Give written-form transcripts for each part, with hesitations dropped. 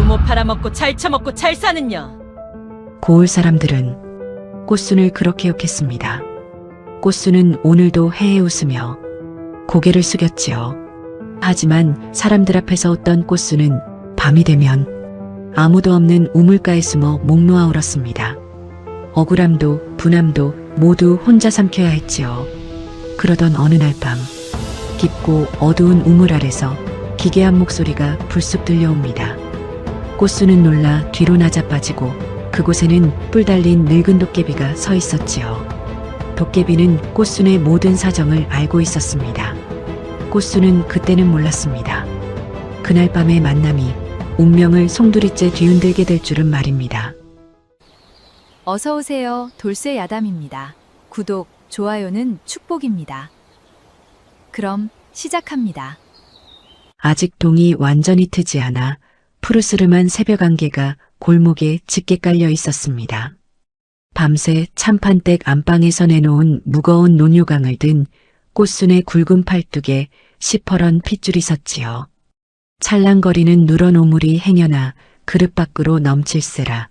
부모 팔아먹고 잘 처먹고 잘 사는 년. 고을 사람들은 꽃순을 그렇게 욕했습니다. 꽃순은 오늘도 해에 웃으며 고개를 숙였지요. 하지만 사람들 앞에서 웃던 꽃순은 밤이 되면 아무도 없는 우물가에 숨어 목 놓아 울었습니다. 억울함도 분함도 모두 혼자 삼켜야 했지요. 그러던 어느 날 밤, 깊고 어두운 우물 아래서 기괴한 목소리가 불쑥 들려옵니다. 꽃순은 놀라 뒤로 나자빠지고 그곳에는 뿔 달린 늙은 도깨비가 서 있었지요. 도깨비는 꽃순의 모든 사정을 알고 있었습니다. 꽃순은 그때는 몰랐습니다. 그날 밤의 만남이 운명을 송두리째 뒤흔들게 될 줄은 말입니다. 어서 오세요. 돌쇠 야담입니다. 구독, 좋아요는 축복입니다. 그럼 시작합니다. 아직 동이 완전히 트지 않아 푸르스름한 새벽 안개가 골목에 짙게 깔려 있었습니다. 밤새 참판댁 안방에서 내놓은 무거운 논요강을 든 꽃순의 굵은 팔뚝에 시퍼런 핏줄이 섰지요. 찰랑거리는 누런 오물이 행여나 그릇 밖으로 넘칠세라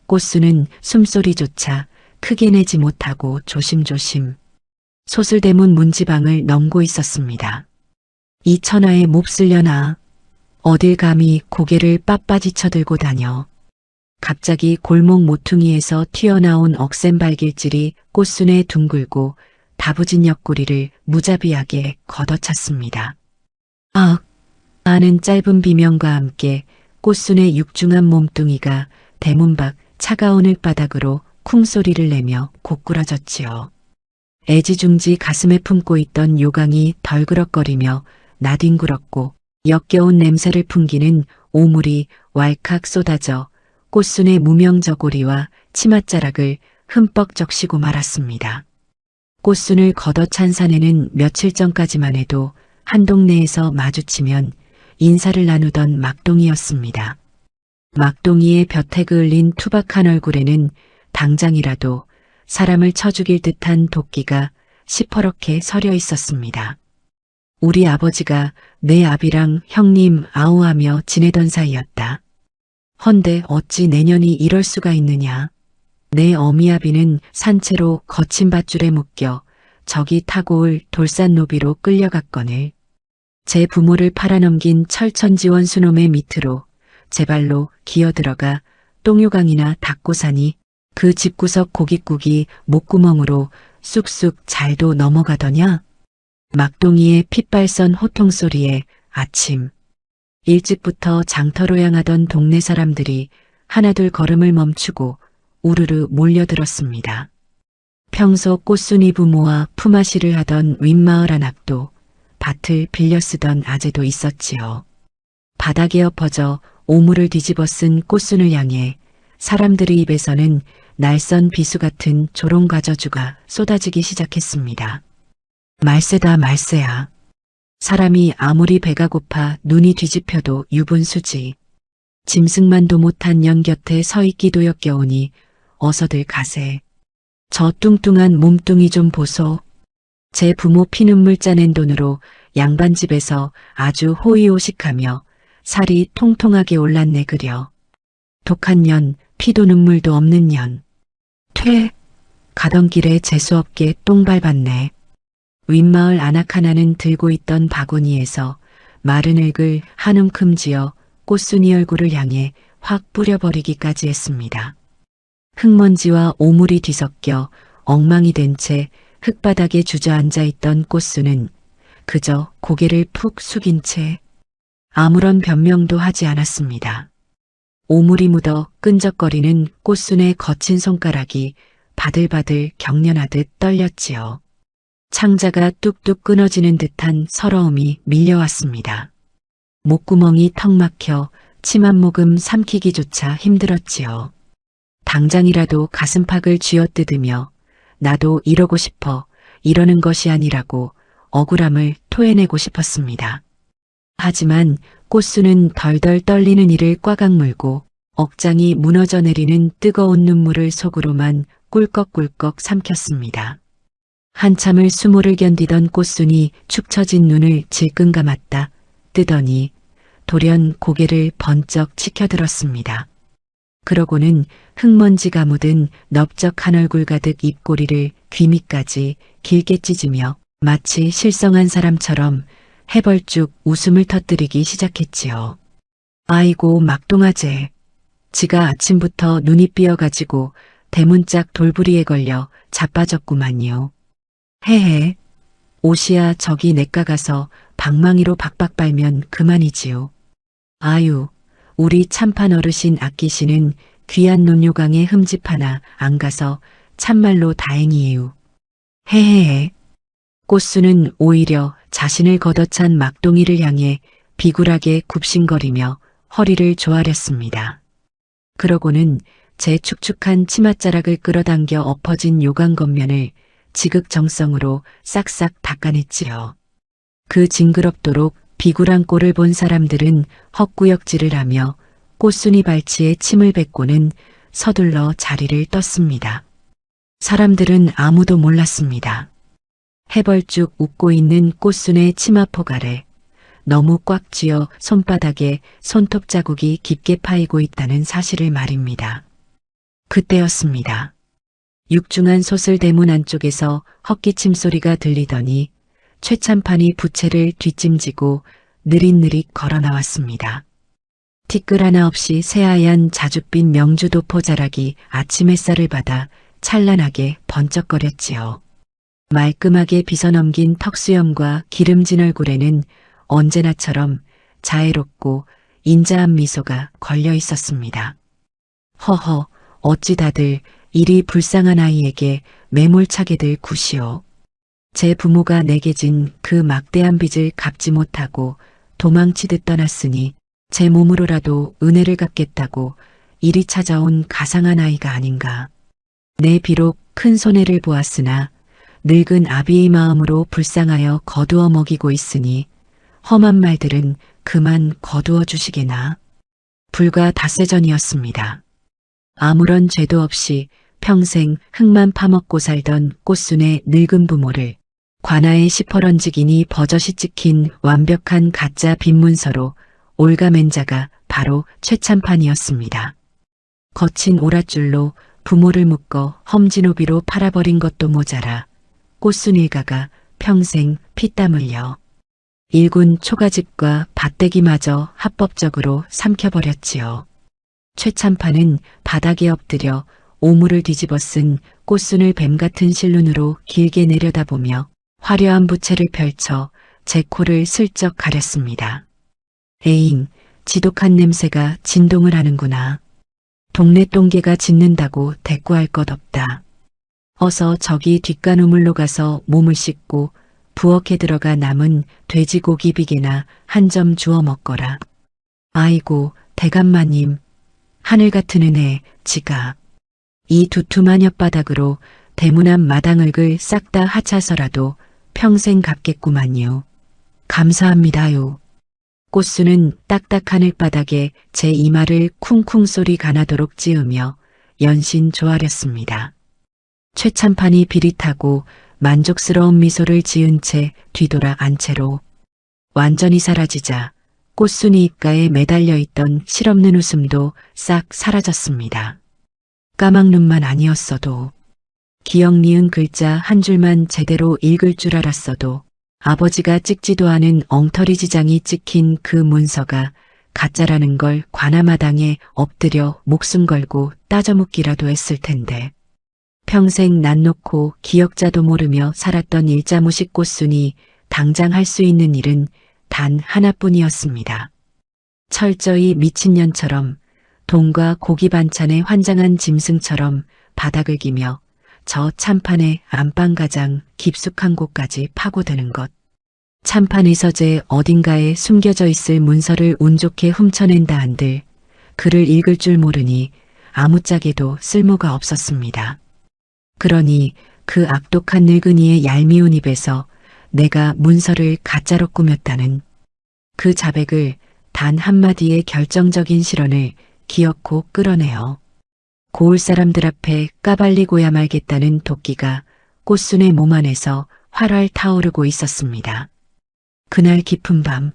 꽃순은 숨소리조차 크게 내지 못하고 조심조심 소슬대문 문지방을 넘고 있었습니다. 이 천하에 몹쓸려나 어딜 감히 고개를 빳빳이 쳐들고 다녀. 갑자기 골목 모퉁이에서 튀어나온 억센 발길질이 꽃순의 둥글고 다부진 옆구리를 무자비하게 걷어찼습니다. 아! 하는 짧은 비명과 함께 꽃순의 육중한 몸뚱이가 대문 밖 차가운 흙바닥으로 쿵소리를 내며 고꾸라졌지요. 애지중지 가슴에 품고 있던 요강이 덜그럭거리며 나뒹굴었고 역겨운 냄새를 풍기는 오물이 왈칵 쏟아져 꽃순의 무명저고리와 치맛자락을 흠뻑 적시고 말았습니다. 꽃순을 걷어찬 사내는 며칠 전까지만 해도 한 동네에서 마주치면 인사를 나누던 막동이였습니다. 막동이의 볕에 그을린 투박한 얼굴에는 당장이라도 사람을 쳐 죽일 듯한 도끼가 시퍼렇게 서려 있었습니다. 우리 아버지가 내 아비랑 형님 아우하며 지내던 사이였다. 헌데 어찌 내년이 이럴 수가 있느냐. 내 어미아비는 산채로 거친 밧줄에 묶여 저기 타고 올 돌산노비로 끌려갔거늘 제 부모를 팔아넘긴 철천지원 수놈의 밑으로 제 발로 기어들어가 똥요강이나 닦고 사니 그 집구석 고깃국이 목구멍으로 쑥쑥 잘도 넘어가더냐? 막동이의 핏발선 호통소리에 아침 일찍부터 장터로 향하던 동네 사람들이 하나둘 걸음을 멈추고 우르르 몰려들었습니다. 평소 꽃순이 부모와 품앗이를 하던 윗마을 안앞도 밭을 빌려 쓰던 아재도 있었지요. 바닥에 엎어져 오물을 뒤집어 쓴 꽃순을 향해 사람들의 입에서는 날선 비수 같은 조롱과저주가 쏟아지기 시작했습니다. 말세다 말세야. 사람이 아무리 배가 고파 눈이 뒤집혀도 유분수지. 짐승만도 못한 년 곁에 서 있기도 역겨우니 어서들 가세. 저 뚱뚱한 몸뚱이 좀 보소. 제 부모 피눈물 짜낸 돈으로 양반집에서 아주 호의호식하며 살이 통통하게 올랐네 그려. 독한 년, 피도 눈물도 없는 년. 퇴! 가던 길에 재수없게 똥 밟았네. 윗마을 안악 하나는 들고 있던 바구니에서 마른 흙을 한 움큼 지어 꽃순이 얼굴을 향해 확 뿌려버리기까지 했습니다. 흙먼지와 오물이 뒤섞여 엉망이 된 채 흙바닥에 주저앉아 있던 꽃순은 그저 고개를 푹 숙인 채 아무런 변명도 하지 않았습니다. 오물이 묻어 끈적거리는 꽃순의 거친 손가락이 바들바들 경련하듯 떨렸지요. 창자가 뚝뚝 끊어지는 듯한 서러움이 밀려왔습니다. 목구멍이 턱 막혀 침 한 모금 삼키기조차 힘들었지요. 당장이라도 가슴팍을 쥐어뜯으며 나도 이러고 싶어 이러는 것이 아니라고 억울함을 토해내고 싶었습니다. 하지만 꽃순은 덜덜 떨리는 이를 꽉 물고 억장이 무너져 내리는 뜨거운 눈물을 속으로만 꿀꺽꿀꺽 삼켰습니다. 한참을 수모를 견디던 꽃순이 축 처진 눈을 질끈 감았다 뜨더니 돌연 고개를 번쩍 치켜들었습니다. 그러고는 흙먼지가 묻은 넓적한 얼굴 가득 입꼬리를 귀 밑까지 길게 찢으며 마치 실성한 사람처럼 해벌쭉 웃음을 터뜨리기 시작했지요. 아이고 막동아재. 지가 아침부터 눈이 삐어가지고 대문짝 돌부리에 걸려 자빠졌구만요. 헤헤. 옷이야 저기 냇가 가서 방망이로 박박 빨면 그만이지요. 아유, 우리 참판 어르신 아끼시는 귀한 논요강에 흠집 하나 안 가서 참말로 다행이에요. 헤헤헤. 꽃수는 오히려 자신을 걷어찬 막동이를 향해 비굴하게 굽신거리며 허리를 조아렸습니다. 그러고는 제 축축한 치맛자락을 끌어당겨 엎어진 요강 겉면을 지극정성으로 싹싹 닦아냈지요. 그 징그럽도록 비굴한 꼴을 본 사람들은 헛구역질을 하며 꽃순이 발치에 침을 뱉고는 서둘러 자리를 떴습니다. 사람들은 아무도 몰랐습니다. 해벌쭉 웃고 있는 꽃순의 치마폭 아래 너무 꽉 쥐어 손바닥에 손톱 자국이 깊게 파이고 있다는 사실을 말입니다. 그때였습니다. 육중한 솥을 대문 안쪽에서 헛기침 소리가 들리더니 최참판이 부채를 뒷짐지고 느릿느릿 걸어 나왔습니다. 티끌 하나 없이 새하얀 자줏빛 명주도포 자락이 아침 햇살을 받아 찬란하게 번쩍거렸지요. 말끔하게 빗어넘긴 턱수염과 기름진 얼굴에는 언제나처럼 자애롭고 인자한 미소가 걸려 있었습니다. 허허, 어찌 다들 이리 불쌍한 아이에게 매몰차게들 굿이오. 제 부모가 내게 진 그 막대한 빚을 갚지 못하고 도망치듯 떠났으니 제 몸으로라도 은혜를 갚겠다고 이리 찾아온 가상한 아이가 아닌가. 내 비록 큰 손해를 보았으나 늙은 아비의 마음으로 불쌍하여 거두어 먹이고 있으니 험한 말들은 그만 거두어 주시게나. 불과 닷새 전이었습니다. 아무런 죄도 없이 평생 흙만 파먹고 살던 꽃순의 늙은 부모를 관아에 시퍼런지기니 버젓이 찍힌 완벽한 가짜 빈문서로 올가맨 자가 바로 최참판이었습니다. 거친 오랏줄로 부모를 묶어 험진오비로 팔아버린 것도 모자라 꽃순 일가가 평생 피땀 흘려 일군 초가집과 밭대기마저 합법적으로 삼켜버렸지요. 최참판은 바닥에 엎드려 오물을 뒤집어 쓴 꽃순을 뱀같은 실눈으로 길게 내려다보며 화려한 부채를 펼쳐 제 코를 슬쩍 가렸습니다. 에잉, 지독한 냄새가 진동을 하는구나. 동네 똥개가 짖는다고 대꾸할 것 없다. 어서 저기 뒷간 우물로 가서 몸을 씻고 부엌에 들어가 남은 돼지고기 비계나 한 점 주워 먹거라. 아이고, 대감마님, 하늘 같은 은혜, 지가. 이 두툼한 혓바닥으로 대문앞 마당흙을 싹 다 하차서라도 평생 갚겠구만요. 감사합니다요. 꽃수는 딱딱한 흙바닥에 제 이마를 쿵쿵 소리 가나도록 찌으며 연신 조아렸습니다. 최참판이 비릿하고 만족스러운 미소를 지은 채 뒤돌아 안 채로 완전히 사라지자 꽃순이 입가에 매달려 있던 실없는 웃음도 싹 사라졌습니다. 까막눈만 아니었어도 기억 니은 글자 한 줄만 제대로 읽을 줄 알았어도 아버지가 찍지도 않은 엉터리 지장이 찍힌 그 문서가 가짜라는 걸 관아마당에 엎드려 목숨 걸고 따져묻기라도 했을 텐데 평생 난 놓고 기억자도 모르며 살았던 일자무식 꽃순이 당장 할 수 있는 일은 단 하나뿐이었습니다. 철저히 미친년처럼 돈과 고기 반찬에 환장한 짐승처럼 바닥을 기며 저 참판의 안방 가장 깊숙한 곳까지 파고드는 것. 참판 의서재 어딘가에 숨겨져 있을 문서를 운 좋게 훔쳐낸다 한들 글을 읽을 줄 모르니 아무짝에도 쓸모가 없었습니다. 그러니 그 악독한 늙은이의 얄미운 입에서 내가 문서를 가짜로 꾸몄다는 그 자백을 단 한마디의 결정적인 실언을 기어코 끌어내어 고을 사람들 앞에 까발리고야 말겠다는 도끼가 꽃순의 몸 안에서 활활 타오르고 있었습니다. 그날 깊은 밤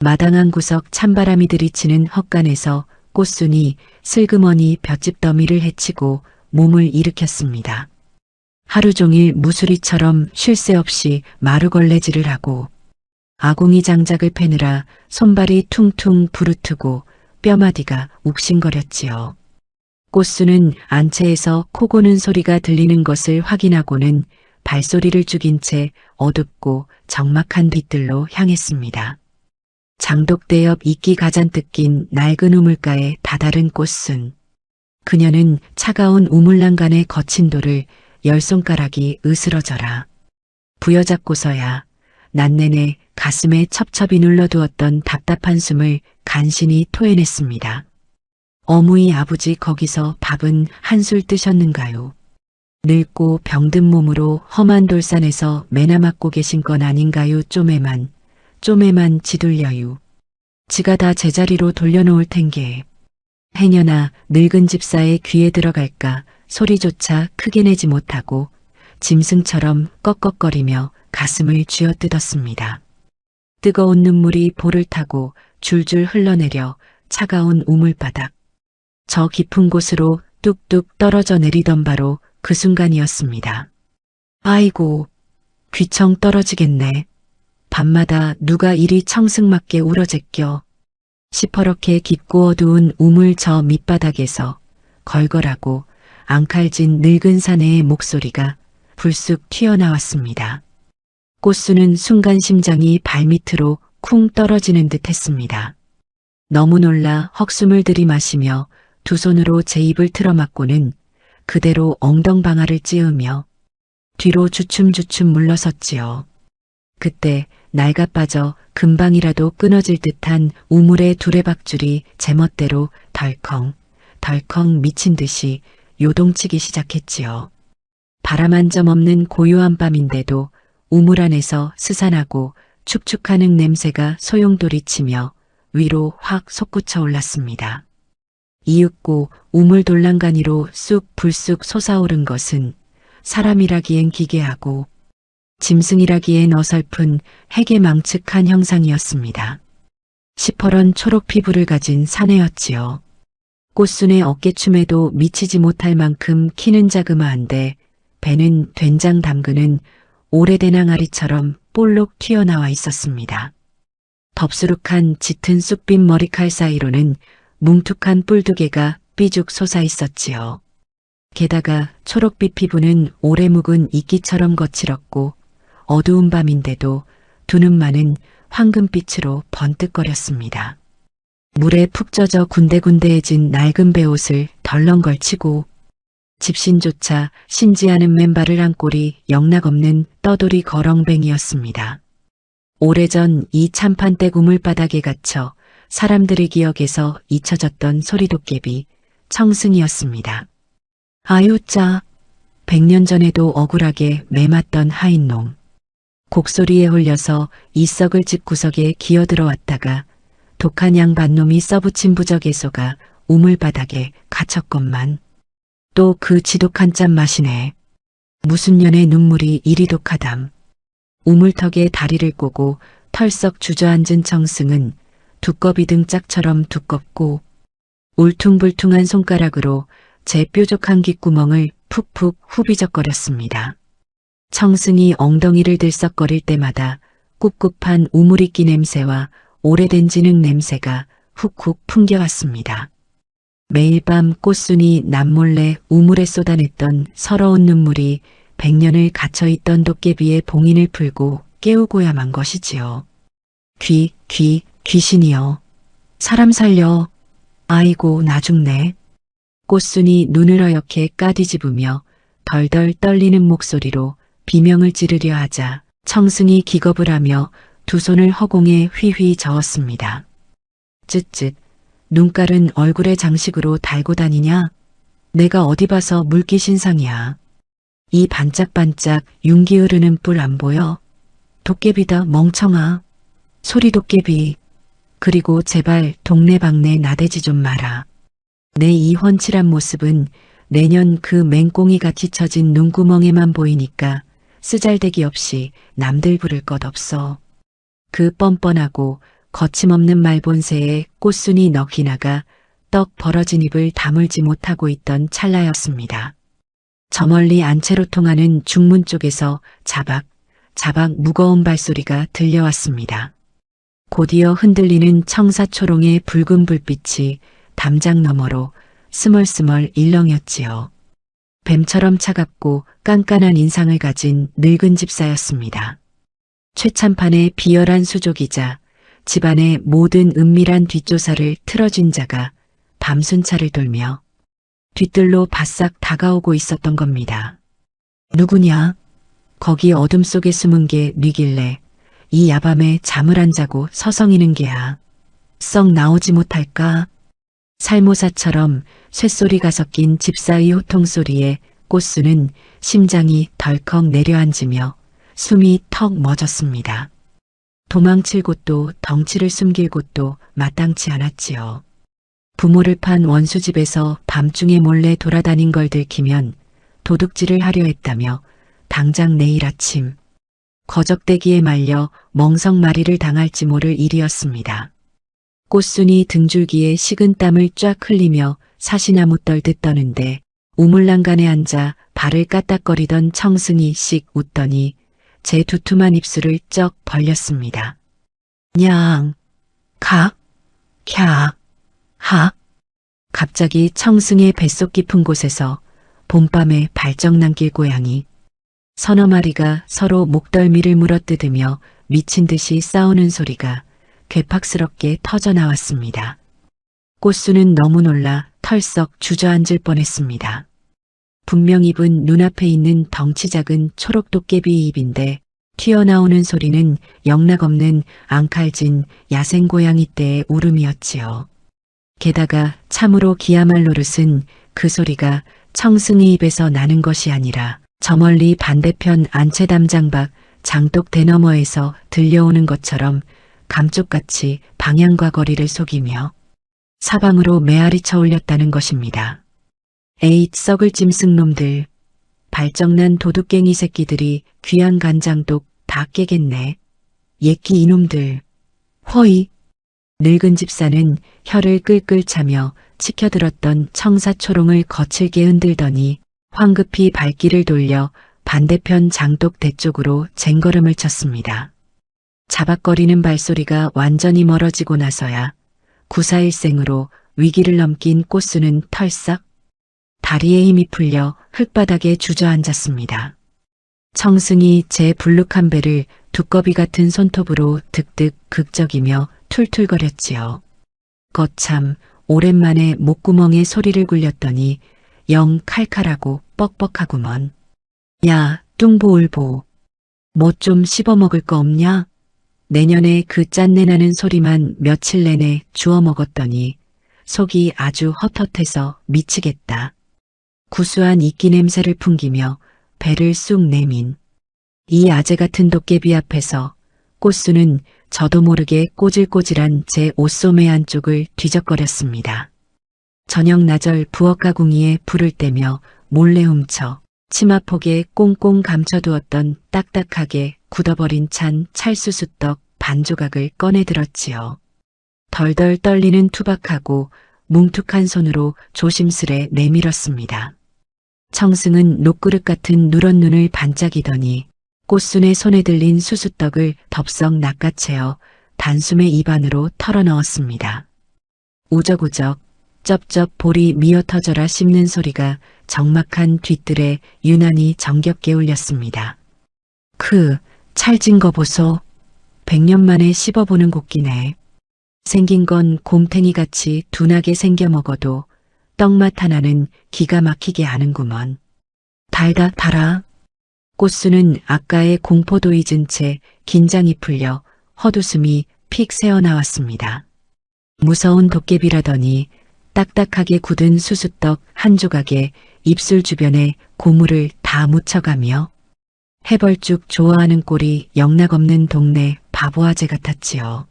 마당 한 구석 찬바람이 들이치는 헛간에서 꽃순이 슬그머니 볏짚 더미를 헤치고 몸을 일으켰습니다. 하루 종일 무수리처럼 쉴 새 없이 마루걸레질을 하고 아궁이 장작을 패느라 손발이 퉁퉁 부르트고 뼈마디가 욱신거렸지요. 꽃순은 안채에서 코 고는 소리가 들리는 것을 확인하고는 발소리를 죽인 채 어둡고 적막한 빛들로 향했습니다. 장독대 옆 이끼 가잔뜩 낀 낡은 우물가에 다다른 꽃순. 그녀는 차가운 우물난간의 거친 돌을 열 손가락이 으스러져라 부여잡고서야 난내내 가슴에 첩첩이 눌러두었던 답답한 숨을 간신히 토해냈습니다. 어무이 아버지 거기서 밥은 한술 뜨셨는가요? 늙고 병든 몸으로 험한 돌산에서 매나 맞고 계신 건 아닌가요? 쪼매만 지둘려유. 지가 다 제자리로 돌려놓을 텐게. 행여나 늙은 집사의 귀에 들어갈까 소리조차 크게 내지 못하고 짐승처럼 꺽꺽거리며 가슴을 쥐어뜯었습니다. 뜨거운 눈물이 볼을 타고 줄줄 흘러내려 차가운 우물바닥. 저 깊은 곳으로 뚝뚝 떨어져 내리던 바로 그 순간이었습니다. 아이고, 귀청 떨어지겠네. 밤마다 누가 이리 청승맞게 울어제껴. 시퍼렇게 깊고 어두운 우물 저 밑바닥에서 걸걸하고 앙칼진 늙은 사내의 목소리가 불쑥 튀어나왔습니다. 꽃순은 순간 심장이 발밑으로 쿵 떨어지는 듯 했습니다. 너무 놀라 헉숨을 들이마시며 두 손으로 제 입을 틀어막고는 그대로 엉덩방아를 찌으며 뒤로 주춤주춤 물러섰지요. 그때 낡아 빠져 금방이라도 끊어질 듯한 우물의 두레박줄이 제멋대로 덜컹 미친 듯이 요동치기 시작했지요. 바람 한 점 없는 고요한 밤인데도 우물 안에서 스산하고 축축하는 냄새가 소용돌이치며 위로 확 솟구쳐 올랐습니다. 이윽고 우물 돌랑가니로 쑥 불쑥 솟아오른 것은 사람이라기엔 기괴하고 짐승이라기엔 어설픈 해괴망측한 형상이었습니다. 시퍼런 초록 피부를 가진 사내였지요. 꽃순의 어깨춤에도 미치지 못할 만큼 키는 자그마한데 배는 된장 담그는 오래된 항아리처럼 볼록 튀어나와 있었습니다. 덥수룩한 짙은 쑥빛 머리칼 사이로는 뭉툭한 뿔두개가 삐죽 솟아 있었지요. 게다가 초록빛 피부는 오래 묵은 이끼처럼 거칠었고 어두운 밤인데도 두 눈만은 황금빛으로 번뜩거렸습니다. 물에 푹 젖어 군데군데해진 낡은 베옷을 덜렁 걸치고 집신조차 신지 않은 맨발을 한 꼴이 영락없는 떠돌이 거렁뱅이였습니다. 오래전 이 참판댁 우물바닥에 갇혀 사람들의 기억에서 잊혀졌던 소리도깨비 청승이었습니다. 아유짜, 100년 전에도 억울하게 매맞던 하인놈. 곡소리에 홀려서 이석을 집 구석에 기어들어왔다가 독한 양반놈이 써붙인 부적에서가 우물바닥에 갇혔건만. 또 그 지독한 짠맛이네. 무슨 년의 눈물이 이리 독하담. 우물턱에 다리를 꼬고 털썩 주저앉은 청승은 두꺼비 등짝처럼 두껍고 울퉁불퉁한 손가락으로 제 뾰족한 귓구멍을 푹푹 후비적거렸습니다. 청승이 엉덩이를 들썩거릴 때마다 꿉꿉한 우물이끼 냄새와 오래된 진흙 냄새가 훅훅 풍겨왔습니다. 매일 밤 꽃순이 남몰래 우물에 쏟아냈던 서러운 눈물이 100년을 갇혀있던 도깨비의 봉인을 풀고 깨우고야만 것이지요. 귀신이여. 사람 살려. 아이고 나 죽네. 꽃순이 눈을 어옇게 까디집으며 덜덜 떨리는 목소리로 비명을 지르려 하자 청승이 기겁을 하며 두 손을 허공에 휘휘 저었습니다. 쯧쯧. 눈깔은 얼굴에 장식으로 달고 다니냐? 내가 어디 봐서 물기 신상이야. 이 반짝반짝 윤기 흐르는 뿔 안 보여? 도깨비다 멍청아. 소리 도깨비. 그리고 제발 동네방네 나대지 좀 마라. 내 이 훤칠한 모습은 내년 그 맹꽁이같이 처진 눈구멍에만 보이니까 쓰잘데기 없이 남들 부를 것 없어. 그 뻔뻔하고 거침없는 말본새에 꽃순이 넋이 나가 떡 벌어진 입을 다물지 못하고 있던 찰나였습니다. 저 멀리 안채로 통하는 중문 쪽에서 자박, 자박 무거운 발소리가 들려왔습니다. 곧이어 흔들리는 청사초롱의 붉은 불빛이 담장 너머로 스멀스멀 일렁였지요. 뱀처럼 차갑고 깐깐한 인상을 가진 늙은 집사였습니다. 최찬판의 비열한 수족이자 집안의 모든 은밀한 뒷조사를 틀어진 자가 밤순찰을 돌며 뒤뜰로 바싹 다가오고 있었던 겁니다. 누구냐? 거기 어둠 속에 숨은 게 뉘길래 이 야밤에 잠을 안 자고 서성이는 게야. 썩 나오지 못할까? 살모사처럼 쇳소리가 섞인 집사의 호통소리에 꽃수는 심장이 덜컥 내려앉으며 숨이 턱 멎었습니다. 도망칠 곳도 덩치를 숨길 곳도 마땅치 않았지요. 부모를 판 원수집에서 밤중에 몰래 돌아다닌 걸 들키면 도둑질을 하려 했다며 당장 내일 아침 거적대기에 말려 멍석마리를 당할지 모를 일이었습니다. 꽃순이 등줄기에 식은 땀을 쫙 흘리며 사시나무 떨듯 떠는데 우물란간에 앉아 발을 까딱거리던 청승이 씩 웃더니 제 두툼한 입술을 쩍 벌렸습니다. 냥, 각, 캬, 하. 갑자기 청승의 뱃속 깊은 곳에서 봄밤에 발정 남길 고양이 서너 마리가 서로 목덜미를 물어뜯으며 미친 듯이 싸우는 소리가 괴팍스럽게 터져나왔습니다. 꽃수는 너무 놀라 털썩 주저앉을 뻔했습니다. 분명 입은 눈앞에 있는 덩치 작은 초록 도깨비 입인데 튀어나오는 소리는 영락없는 앙칼진 야생 고양이 떼의 울음이었지요. 게다가 참으로 기야말 노릇은 그 소리가 청승의 입에서 나는 것이 아니라 저 멀리 반대편 안채담장 밖 장독 대너머에서 들려오는 것처럼 감쪽같이 방향과 거리를 속이며 사방으로 메아리 쳐올렸다는 것입니다. 에잇 썩을 찜승 놈들, 발정난 도둑갱이 새끼들이 귀한 간장독 다 깨겠네. 예끼 이놈들. 허이. 늙은 집사는 혀를 끌끌 차며 치켜들었던 청사초롱을 거칠게 흔들더니 황급히 발길을 돌려 반대편 장독대 쪽으로 쟁걸음을 쳤습니다. 자박거리는 발소리가 완전히 멀어지고 나서야 구사일생으로 위기를 넘긴 꽃수는 털썩 다리에 힘이 풀려 흙바닥에 주저앉았습니다. 청승이 제 불룩한 배를 두꺼비 같은 손톱으로 득득 극적이며 툴툴거렸지요. 거참 오랜만에 목구멍에 소리를 굴렸더니 영 칼칼하고 뻑뻑하구먼. 야, 뚱보울보. 뭐 좀 씹어먹을 거 없냐? 내년에 그 짠내 나는 소리만 며칠 내내 주워 먹었더니 속이 아주 헛헛해서 미치겠다. 구수한 이끼 냄새를 풍기며 배를 쑥 내민 이 아재 같은 도깨비 앞에서 꽃수는 저도 모르게 꼬질꼬질한 제 옷소매 안쪽을 뒤적거렸습니다. 저녁 나절 부엌가궁이에 불을 떼며 몰래 훔쳐 치마폭에 꽁꽁 감춰두었던 딱딱하게 굳어버린 찬 찰수수떡 반 조각을 꺼내들었지요. 덜덜 떨리는 투박하고 뭉툭한 손으로 조심스레 내밀었습니다. 청승은 녹그릇 같은 누런 눈을 반짝이더니 꽃순의 손에 들린 수수떡을 덥석 낚아채어 단숨에 입안으로 털어넣었습니다. 우적우적 쩝쩝 볼이 미어터져라 씹는 소리가 적막한 뒷뜰에 유난히 정겹게 울렸습니다. 찰진 거 보소. 100년 만에 씹어보는 곡기네. 생긴 건 곰탱이같이 둔하게 생겨 먹어도 떡맛 하나는 기가 막히게 아는구먼. 달아. 꽃수는 아까의 공포도 잊은 채 긴장이 풀려 헛웃음이 픽 새어나왔습니다. 무서운 도깨비라더니 딱딱하게 굳은 수수떡 한 조각에 입술 주변에 고물을 다 묻혀가며 해벌쭉 좋아하는 꼴이 영락없는 동네 바보아재 같았지요.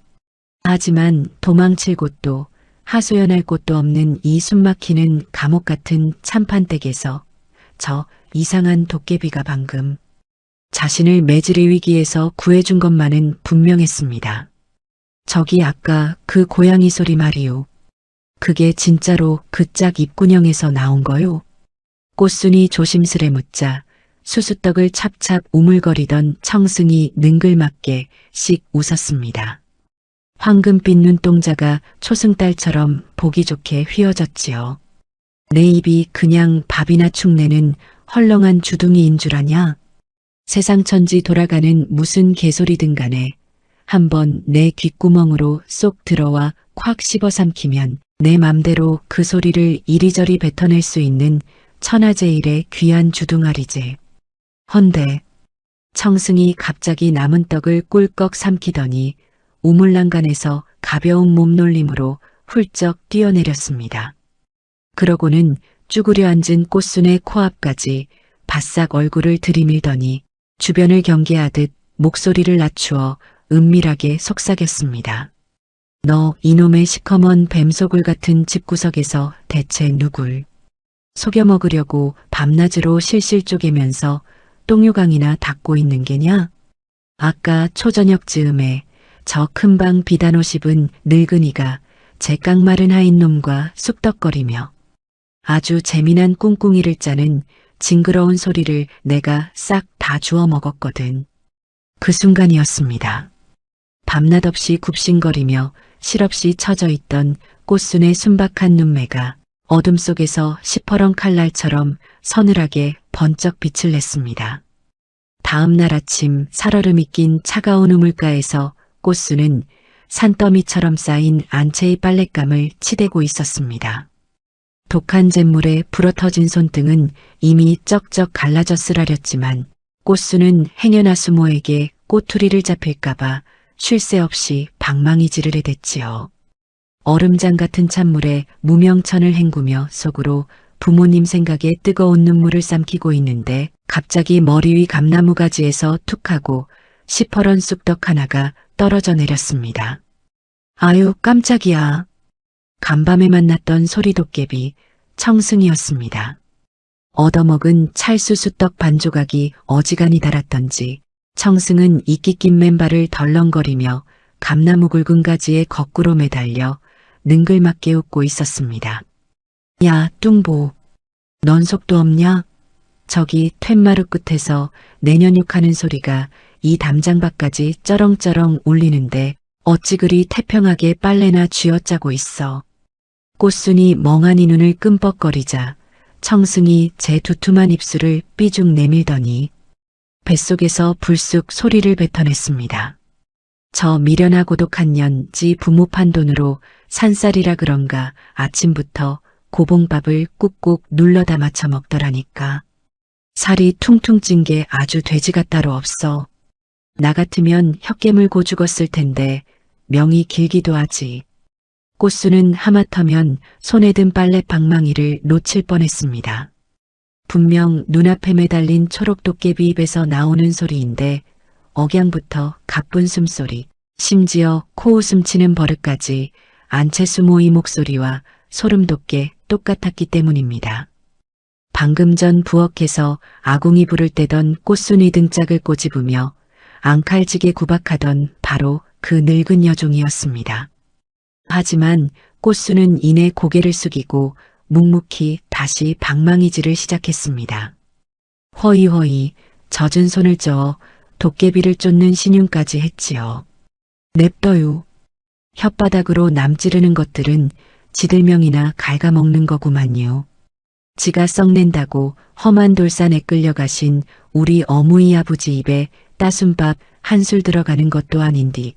하지만 도망칠 곳도 하소연할 곳도 없는 이 숨막히는 감옥 같은 참판댁에서 저 이상한 도깨비가 방금 자신을 매질의 위기에서 구해준 것만은 분명했습니다. 저기 아까 그 고양이 소리 말이오. 그게 진짜로 그 짝 입구녕에서 나온 거요? 꽃순이 조심스레 묻자 수수떡을 찹찹 우물거리던 청승이 능글맞게 씩 웃었습니다. 황금빛 눈동자가 초승달처럼 보기 좋게 휘어졌지요. 내 입이 그냥 밥이나 축내는 헐렁한 주둥이인 줄 아냐? 세상천지 돌아가는 무슨 개소리든 간에 한번 내 귓구멍으로 쏙 들어와 콱 씹어삼키면 내 맘대로 그 소리를 이리저리 뱉어낼 수 있는 천하제일의 귀한 주둥아리제. 헌데 청승이 갑자기 남은 떡을 꿀꺽 삼키더니 우물랑간에서 가벼운 몸놀림으로 훌쩍 뛰어내렸습니다. 그러고는 쭈그려 앉은 꽃순의 코앞까지 바싹 얼굴을 들이밀더니 주변을 경계하듯 목소리를 낮추어 은밀하게 속삭였습니다. 너 이놈의 시커먼 뱀소굴 같은 집구석에서 대체 누굴 속여 먹으려고 밤낮으로 실실 쪼개면서 똥유강이나 닦고 있는 게냐? 아까 초저녁 즈음에 저 큰방 비단옷 입은 늙은이가 제 깡마른 하인놈과 쑥덕거리며 아주 재미난 꿍꿍이를 짜는 징그러운 소리를 내가 싹 다 주워 먹었거든. 그 순간이었습니다. 밤낮 없이 굽신거리며 실없이 처져 있던 꽃순의 순박한 눈매가 어둠 속에서 시퍼런 칼날처럼 서늘하게 번쩍 빛을 냈습니다. 다음 날 아침 살얼음이 낀 차가운 우물가에서 꽃순은 산더미처럼 쌓인 안채의 빨랫감을 치대고 있었습니다. 독한 잿물에 불어터진 손등은 이미 쩍쩍 갈라져 쓰라렸지만 꽃순은 행여나 수모에게 꼬투리를 잡힐까봐 쉴 새 없이 방망이질을 해댔지요. 얼음장 같은 찬물에 무명천을 헹구며 속으로 부모님 생각에 뜨거운 눈물을 삼키고 있는데 갑자기 머리 위 감나무 가지에서 툭하고 시퍼런 쑥떡 하나가 떨어져 내렸습니다. 아유 깜짝이야. 간밤에 만났던 소리도깨비 청승이었습니다. 얻어먹은 찰수수떡 반조각이 어지간히 달았던지 청승은 이끼 낀 맨발을 덜렁거리며 감나무 굵은 가지에 거꾸로 매달려 능글맞게 웃고 있었습니다. 야 뚱보, 넌 속도 없냐? 저기 툇마루 끝에서 내년육하는 소리가 이 담장밖까지 쩌렁쩌렁 울리는데 어찌 그리 태평하게 빨래나 쥐어짜고 있어. 꽃순이 멍하니 눈을 끔뻑거리자 청승이 제 두툼한 입술을 삐죽 내밀더니 뱃속에서 불쑥 소리를 뱉어냈습니다. 저 미련하 고독한 년지 부모 판돈으로 산쌀이라 그런가 아침부터 고봉밥을 꾹꾹 눌러다 맞춰 먹더라니까. 살이 퉁퉁 찐 게 아주 돼지가 따로 없어. 나 같으면 혀깨 물고 죽었을 텐데 명이 길기도 하지. 꽃순은 하마터면 손에 든 빨래 방망이를 놓칠 뻔했습니다. 분명 눈앞에 매달린 초록 도깨비 입에서 나오는 소리인데 억양부터 가쁜 숨소리, 심지어 코웃음 치는 버릇까지 안채수모의 목소리와 소름 돋게 똑같았기 때문입니다. 방금 전 부엌에서 아궁이 불을 떼던 꽃순이 등짝을 꼬집으며 앙칼지게 구박하던 바로 그 늙은 여종이었습니다. 하지만 꽃순은 이내 고개를 숙이고 묵묵히 다시 방망이질을 시작했습니다. 허이허이 젖은 손을 저어 도깨비를 쫓는 신용까지 했지요. 냅둬요. 혓바닥으로 남 찌르는 것들은 지들명이나 갉아먹는 거구만요. 지가 썩낸다고 험한 돌산에 끌려가신 우리 어무이 아버지 입에 따순밥 한술 들어가는 것도 아닌디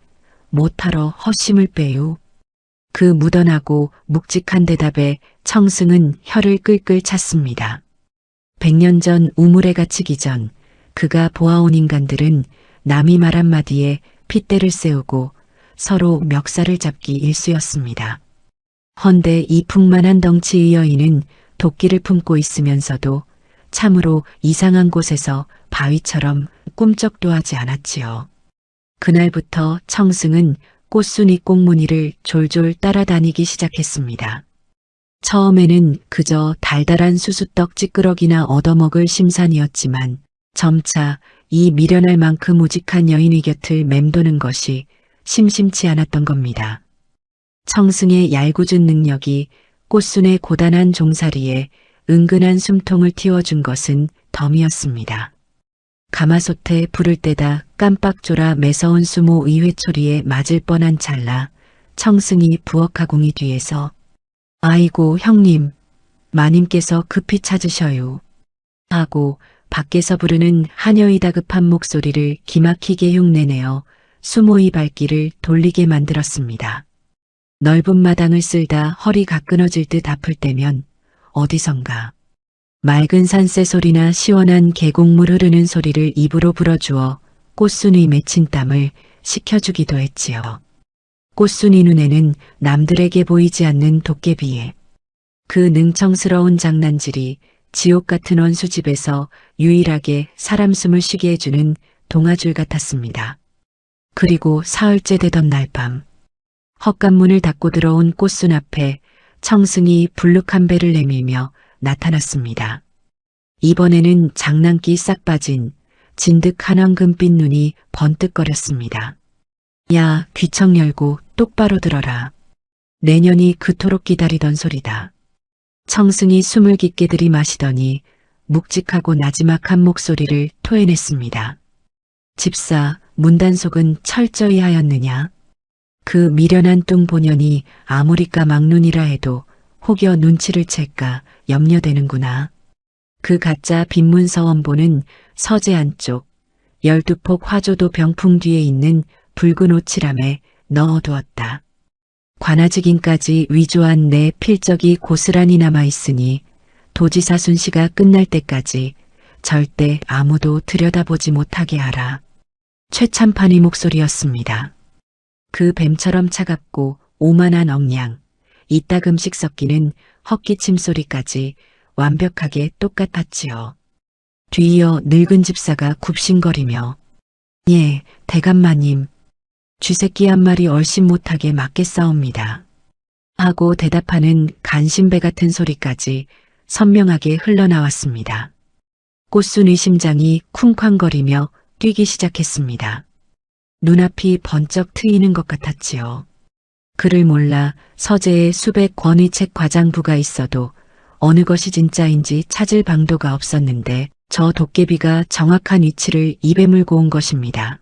못하러 헛심을 빼요. 그 묻어나고 묵직한 대답에 청승은 혀를 끌끌 찼습니다. 100년 전 우물에 갇히기 전 그가 보아온 인간들은 남이 말 한마디에 핏대를 세우고 서로 멱살을 잡기 일쑤였습니다. 헌데 이 풍만한 덩치의 여인은 도끼를 품고 있으면서도 참으로 이상한 곳에서 바위처럼 꿈쩍도 하지 않았지요. 그날부터 청승은 꽃순이 꽁무니를 졸졸 따라다니기 시작했습니다. 처음에는 그저 달달한 수수떡 찌끄러기나 얻어먹을 심산이었지만 점차 이 미련할 만큼 우직한 여인의 곁을 맴도는 것이 심심치 않았던 겁니다. 청승의 얄궂은 능력이 꽃순의 고단한 종살이에 은근한 숨통을 틔워준 것은 덤이었습니다. 가마솥에 불을 떼다 깜빡 졸아 매서운 수모 의회초리에 맞을 뻔한 찰나 청승이 부엌가궁이 뒤에서 아이고 형님, 마님께서 급히 찾으셔요 하고 밖에서 부르는 하녀의 다급한 목소리를 기막히게 흉내내어 수모의 발길을 돌리게 만들었습니다. 넓은 마당을 쓸다 허리가 끊어질 듯 아플 때면 어디선가 맑은 산새 소리나 시원한 계곡물 흐르는 소리를 입으로 불어주어 꽃순의 맺힌 땀을 식혀주기도 했지요. 꽃순이 눈에는 남들에게 보이지 않는 도깨비에 그 능청스러운 장난질이 지옥 같은 원수집에서 유일하게 사람 숨을 쉬게 해주는 동아줄 같았습니다. 그리고 사흘째 되던 날 밤 헛간문을 닫고 들어온 꽃순 앞에 청승이 불룩한 배를 내밀며 나타났습니다. 이번에는 장난기 싹 빠진 진득한 황금빛 눈이 번뜩거렸습니다. 야, 귀청 열고 똑바로 들어라. 내년이 그토록 기다리던 소리다. 청승이 숨을 깊게 들이마시더니 묵직하고 나지막한 목소리를 토해냈습니다. 집사, 문단속은 철저히 하였느냐? 그 미련한 뚱보년이 아무리 까막눈이라 해도 혹여 눈치를 챌까 염려되는구나. 그 가짜 빈문서 원본은 서재 안쪽 12폭 화조도 병풍 뒤에 있는 붉은 오칠함에 넣어두었다. 관아직인까지 위조한 내 필적이 고스란히 남아있으니 도지사 순시가 끝날 때까지 절대 아무도 들여다보지 못하게 하라. 최참판의 목소리였습니다. 그 뱀처럼 차갑고 오만한 억량, 이따금씩 섞이는 헛기침 소리까지 완벽하게 똑같았지요. 뒤이어 늙은 집사가 굽신거리며 예, 대감마님, 쥐새끼 한 마리 얼씬 못하게 맞겠사옵니다. 하고 대답하는 간신배 같은 소리까지 선명하게 흘러나왔습니다. 꽃순의 심장이 쿵쾅거리며 뛰기 시작했습니다. 눈앞이 번쩍 트이는 것 같았지요. 그를 몰라 서재에 수백 권의 책 과장부가 있어도 어느 것이 진짜인지 찾을 방도가 없었는데 저 도깨비가 정확한 위치를 입에 물고 온 것입니다.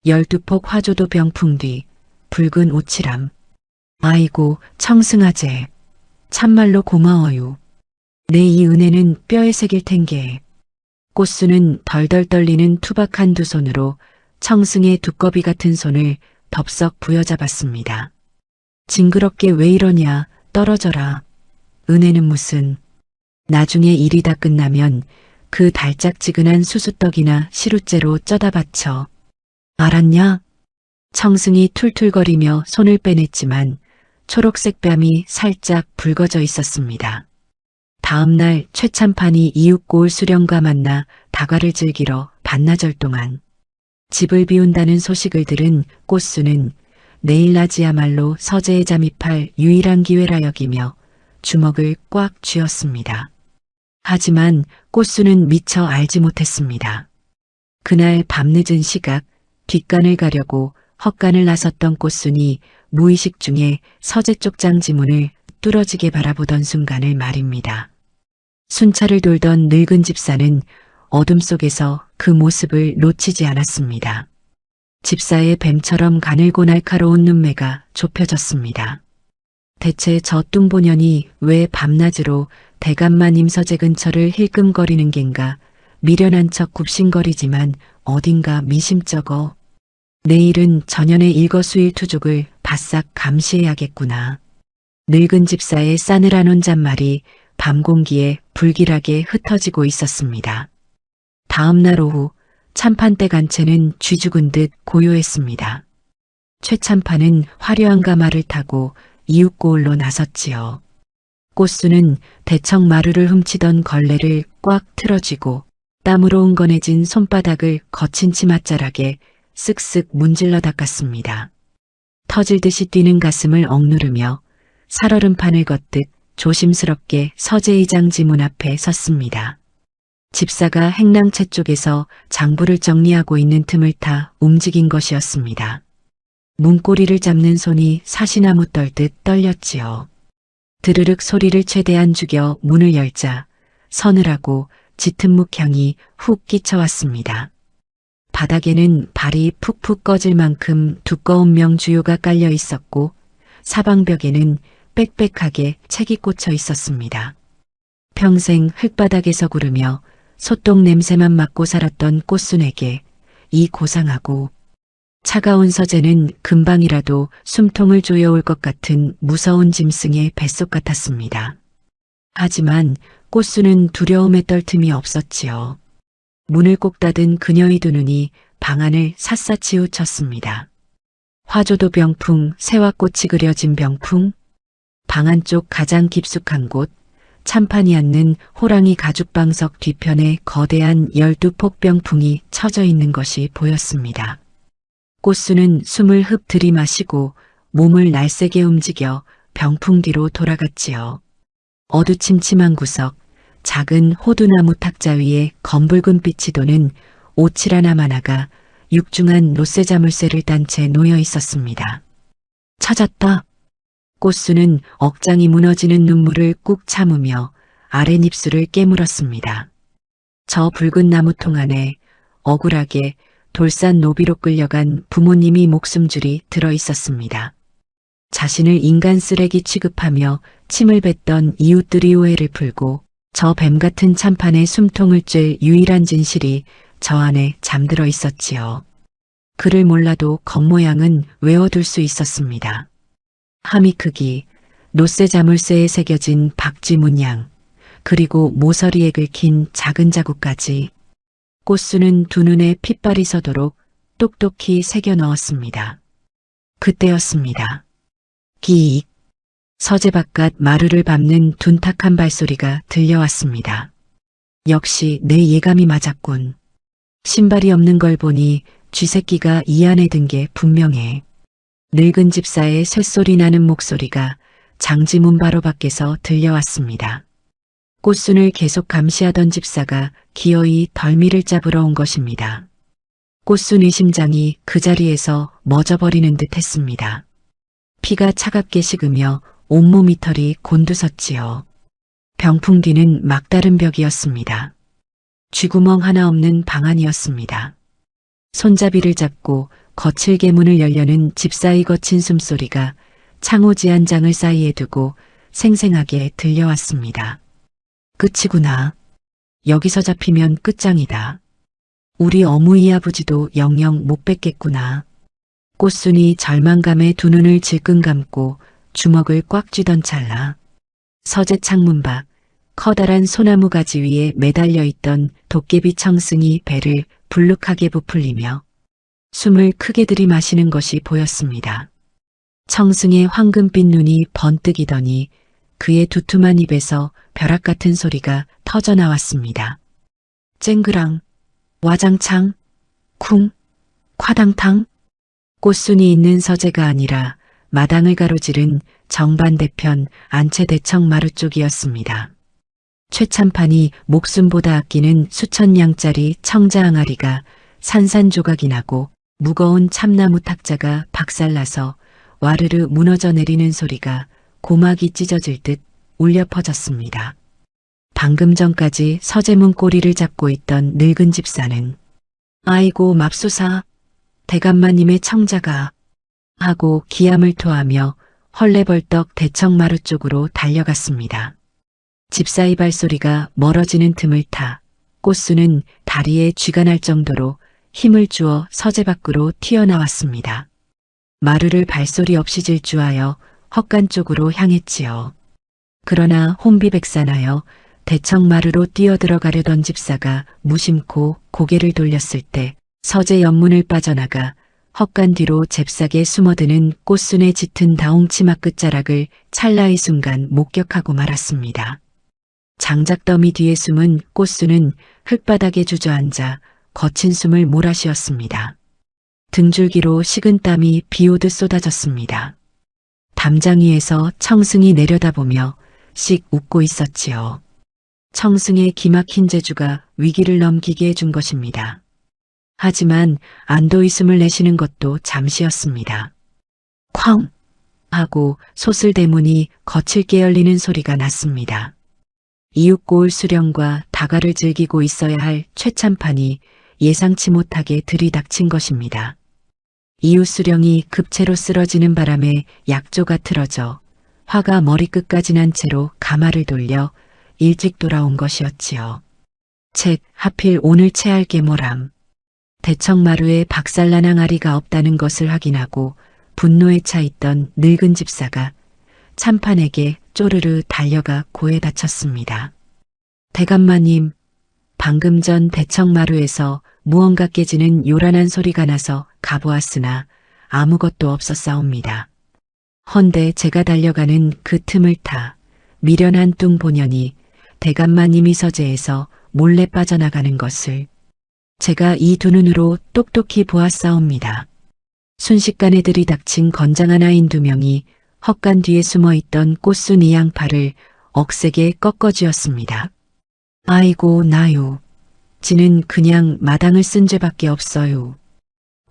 12폭 화조도 병풍 뒤 붉은 오칠함. 아이고 청승아제, 참말로 고마워요. 내 이 은혜는 뼈에 새길 텐게. 꽃순은 덜덜 떨리는 투박한 두 손으로 청승의 두꺼비 같은 손을 덥석 부여잡았습니다. 징그럽게 왜 이러냐, 떨어져라. 은혜는 무슨. 나중에 일이 다 끝나면 그 달짝지근한 수수떡이나 시루째로 쪄다 바쳐. 알았냐? 청승이 툴툴거리며 손을 빼냈지만 초록색 뺨이 살짝 붉어져 있었습니다. 다음 날 최참판이 이웃고을 수령과 만나 다과를 즐기러 반나절 동안 집을 비운다는 소식을 들은 꽃순은 내일 낮이야말로 서재에 잠입할 유일한 기회라 여기며 주먹을 꽉 쥐었습니다. 하지만 꽃순은 미처 알지 못했습니다. 그날 밤늦은 시각 뒷간을 가려고 헛간을 나섰던 꽃순이 무의식 중에 서재 쪽 장지문을 뚫어지게 바라보던 순간을 말입니다. 순찰을 돌던 늙은 집사는 어둠 속에서 그 모습을 놓치지 않았습니다. 집사의 뱀처럼 가늘고 날카로운 눈매가 좁혀졌습니다. 대체 저 뚱보년이 왜 밤낮으로 대감마님 서재 근처를 힐끔거리는 겐가. 미련한 척 굽신거리지만 어딘가 미심쩍어. 내일은 전연의 일거수일투족을 바싹 감시해야겠구나. 늙은 집사의 싸늘한 혼잣말이 밤 공기에 불길하게 흩어지고 있었습니다. 다음 날 오후 참판대 간채는 쥐 죽은 듯 고요했습니다. 최참판은 화려한 가마를 타고 이웃고을로 나섰지요. 꽃순은 대청 마루를 훔치던 걸레를 꽉 틀어쥐고 땀으로 흥건해진 손바닥을 거친 치맛자락에 쓱쓱 문질러 닦았습니다. 터질듯이 뛰는 가슴을 억누르며 살얼음 판을 걷듯 조심스럽게 서재의장 지문 앞에 섰습니다. 집사가 행랑채 쪽에서 장부를 정리하고 있는 틈을 타 움직인 것이었습니다. 문고리를 잡는 손이 사시나무 떨듯 떨렸지요. 드르륵 소리를 최대한 죽여 문을 열자 서늘하고 짙은 묵향이 훅 끼쳐왔습니다. 바닥에는 발이 푹푹 꺼질 만큼 두꺼운 명주요가 깔려 있었고 사방벽에는 빽빽하게 책이 꽂혀 있었습니다. 평생 흙바닥에서 구르며 소똥 냄새만 맡고 살았던 꽃순에게 이 고상하고 차가운 서재는 금방이라도 숨통을 조여올 것 같은 무서운 짐승의 뱃속 같았습니다. 하지만 꽃순은 두려움에 떨 틈이 없었지요. 문을 꼭 닫은 그녀의 두 눈이 방 안을 샅샅이 훔쳤습니다. 화조도 병풍, 새와꽃이 그려진 병풍, 방 안쪽 가장 깊숙한 곳, 참판이 앉는 호랑이 가죽방석 뒤편에 거대한 12폭 병풍이 처져 있는 것이 보였습니다. 꽃수는 숨을 흡 들이마시고 몸을 날쌔게 움직여 병풍 뒤로 돌아갔지요. 어두침침한 구석, 작은 호두나무 탁자 위에 검붉은 빛이 도는 오칠한 암 하나가 육중한 롯새자물쇠를 딴 채 놓여 있었습니다. 찾았다. 꽃수는 억장이 무너지는 눈물을 꾹 참으며 아랫입술을 깨물었습니다. 저 붉은 나무통 안에 억울하게 돌산 노비로 끌려간 부모님이 목숨줄이 들어 있었습니다. 자신을 인간 쓰레기 취급하며 침을 뱉던 이웃들이 오해를 풀고 저 뱀 같은 참판에 숨통을 쨘 유일한 진실이 저 안에 잠들어 있었지요. 그를 몰라도 겉모양은 외워둘 수 있었습니다. 하미 크기, 노쇠 자물쇠에 새겨진 박쥐 문양, 그리고 모서리에 긁힌 작은 자국까지 꽃수는 두 눈에 핏발이 서도록 똑똑히 새겨 넣었습니다. 그때였습니다. 기익. 서재 바깥 마루를 밟는 둔탁한 발소리가 들려왔습니다. 역시 내 예감이 맞았군. 신발이 없는 걸 보니 쥐새끼가 이 안에 든 게 분명해. 늙은 집사의 쇳소리 나는 목소리가 장지문 바로 밖에서 들려왔습니다. 꽃순을 계속 감시하던 집사가 기어이 덜미를 잡으러 온 것입니다. 꽃순의 심장이 그 자리에서 멎어버리는 듯 했습니다. 피가 차갑게 식으며 온몸이 털이 곤두섰지요. 병풍 뒤는 막다른 벽이었습니다. 쥐구멍 하나 없는 방 안이었습니다. 손잡이를 잡고 거칠게 문을 열려는 집사의 거친 숨소리가 창호지 한 장을 사이에 두고 생생하게 들려왔습니다. 끝이구나. 여기서 잡히면 끝장이다. 우리 어무이 아버지도 영영 못 뵙겠구나. 꽃순이 절망감에 두 눈을 질끈 감고 주먹을 꽉 쥐던 찰나 서재 창문 밖 커다란 소나무 가지 위에 매달려 있던 도깨비 청승이 배를 불룩하게 부풀리며 숨을 크게 들이마시는 것이 보였습니다. 청승의 황금빛 눈이 번뜩이더니 그의 두툼한 입에서 벼락 같은 소리가 터져 나왔습니다. 쨍그랑, 와장창, 쿵, 콰당탕. 꽃순이 있는 서재가 아니라 마당을 가로지른 정반대편 안채대청 마루 쪽이었습니다. 최참판이 목숨보다 아끼는 수천 양짜리 청자 항아리가 산산조각이 나고 무거운 참나무 탁자가 박살나서 와르르 무너져 내리는 소리가 고막이 찢어질 듯 울려 퍼졌습니다. 방금 전까지 서재문 꼬리를 잡고 있던 늙은 집사는 아이고 맙소사, 대감마님의 청자가 하고 기함을 토하며 헐레벌떡 대청마루 쪽으로 달려갔습니다. 집사의 발소리가 멀어지는 틈을 타 꽃수는 다리에 쥐가 날 정도로 힘을 주어 서재 밖으로 튀어나왔습니다. 마루를 발소리 없이 질주하여 헛간 쪽으로 향했지요. 그러나 혼비백산하여 대청마루로 뛰어들어가려던 집사가 무심코 고개를 돌렸을 때 서재 옆문을 빠져나가 헛간 뒤로 잽싸게 숨어드는 꽃순의 짙은 다홍치마 끝자락을 찰나의 순간 목격하고 말았습니다. 장작더미 뒤에 숨은 꽃순은 흙바닥에 주저앉아 거친 숨을 몰아쉬었습니다. 등줄기로 식은 땀이 비오듯 쏟아졌습니다. 담장 위에서 청승이 내려다보며 씩 웃고 있었지요. 청승의 기막힌 재주가 위기를 넘기게 해준 것입니다. 하지만 안도의 숨을 내쉬는 것도 잠시였습니다. 쾅! 하고 소슬대문이 거칠게 열리는 소리가 났습니다. 이웃고을 수령과 다가를 즐기고 있어야 할 최참판이 예상치 못하게 들이닥친 것입니다. 이웃 수령이 급체로 쓰러지는 바람에 약조가 틀어져 화가 머리끝까지 난 채로 가마를 돌려 일찍 돌아온 것이었지요. 책 하필 오늘 채할 게 뭐람. 대청마루에 박살난 항아리가 없다는 것을 확인하고 분노에 차 있던 늙은 집사가 참판에게 쪼르르 달려가 고에 다쳤습니다. 대감마님, 방금 전 대청마루에서 무언가 깨지는 요란한 소리가 나서 가보았으나 아무것도 없었사옵니다. 헌데 제가 달려가는 그 틈을 타 미련한 뚱보년이 대감마님이 서재에서 몰래 빠져나가는 것을 제가 이 두 눈으로 똑똑히 보았사옵니다. 순식간에 들이닥친 건장한 아인 두 명이 헛간 뒤에 숨어있던 꽃순 이 양팔을 억세게 꺾어쥐었습니다. 아이고 나요. 지는 그냥 마당을 쓴 죄밖에 없어요.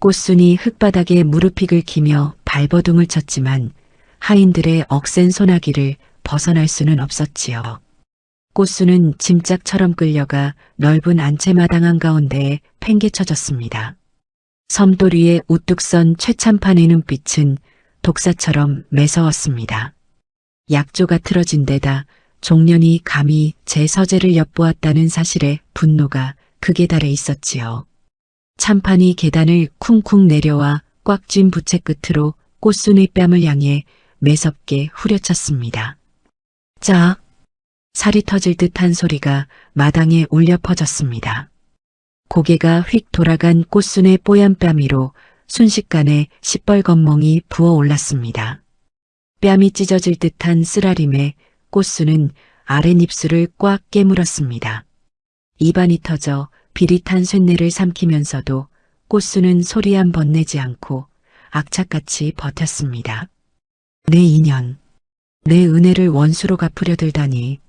꽃순이 흙바닥에 무릎이 긁히며 발버둥을 쳤지만 하인들의 억센 소나기를 벗어날 수는 없었지요. 꽃순은 짐짝처럼 끌려가 넓은 안채마당 한가운데에 팽개쳐졌습니다. 섬돌 위에 우뚝 선 최참판의 눈빛은 독사처럼 매서웠습니다. 약조가 틀어진 데다 종년이 감히 제 서재를 엿보았다는 사실에 분노가 극에 달해 있었지요. 참판이 계단을 쿵쿵 내려와 꽉 쥔 부채 끝으로 꽃순의 뺨을 향해 매섭게 후려쳤습니다. 짝! 살이 터질 듯한 소리가 마당에 울려 퍼졌습니다. 고개가 휙 돌아간 꽃순의 뽀얀 뺨 위로 순식간에 시뻘건 멍이 부어올랐습니다. 뺨이 찢어질 듯한 쓰라림에 꽃순은 아랫입술을 꽉 깨물었습니다. 입안이 터져 비릿한 쇳내를 삼키면서도 꽃순은 소리 한 번 내지 않고 악착같이 버텼습니다. 내 인연, 내 은혜를 원수로 갚으려 들다니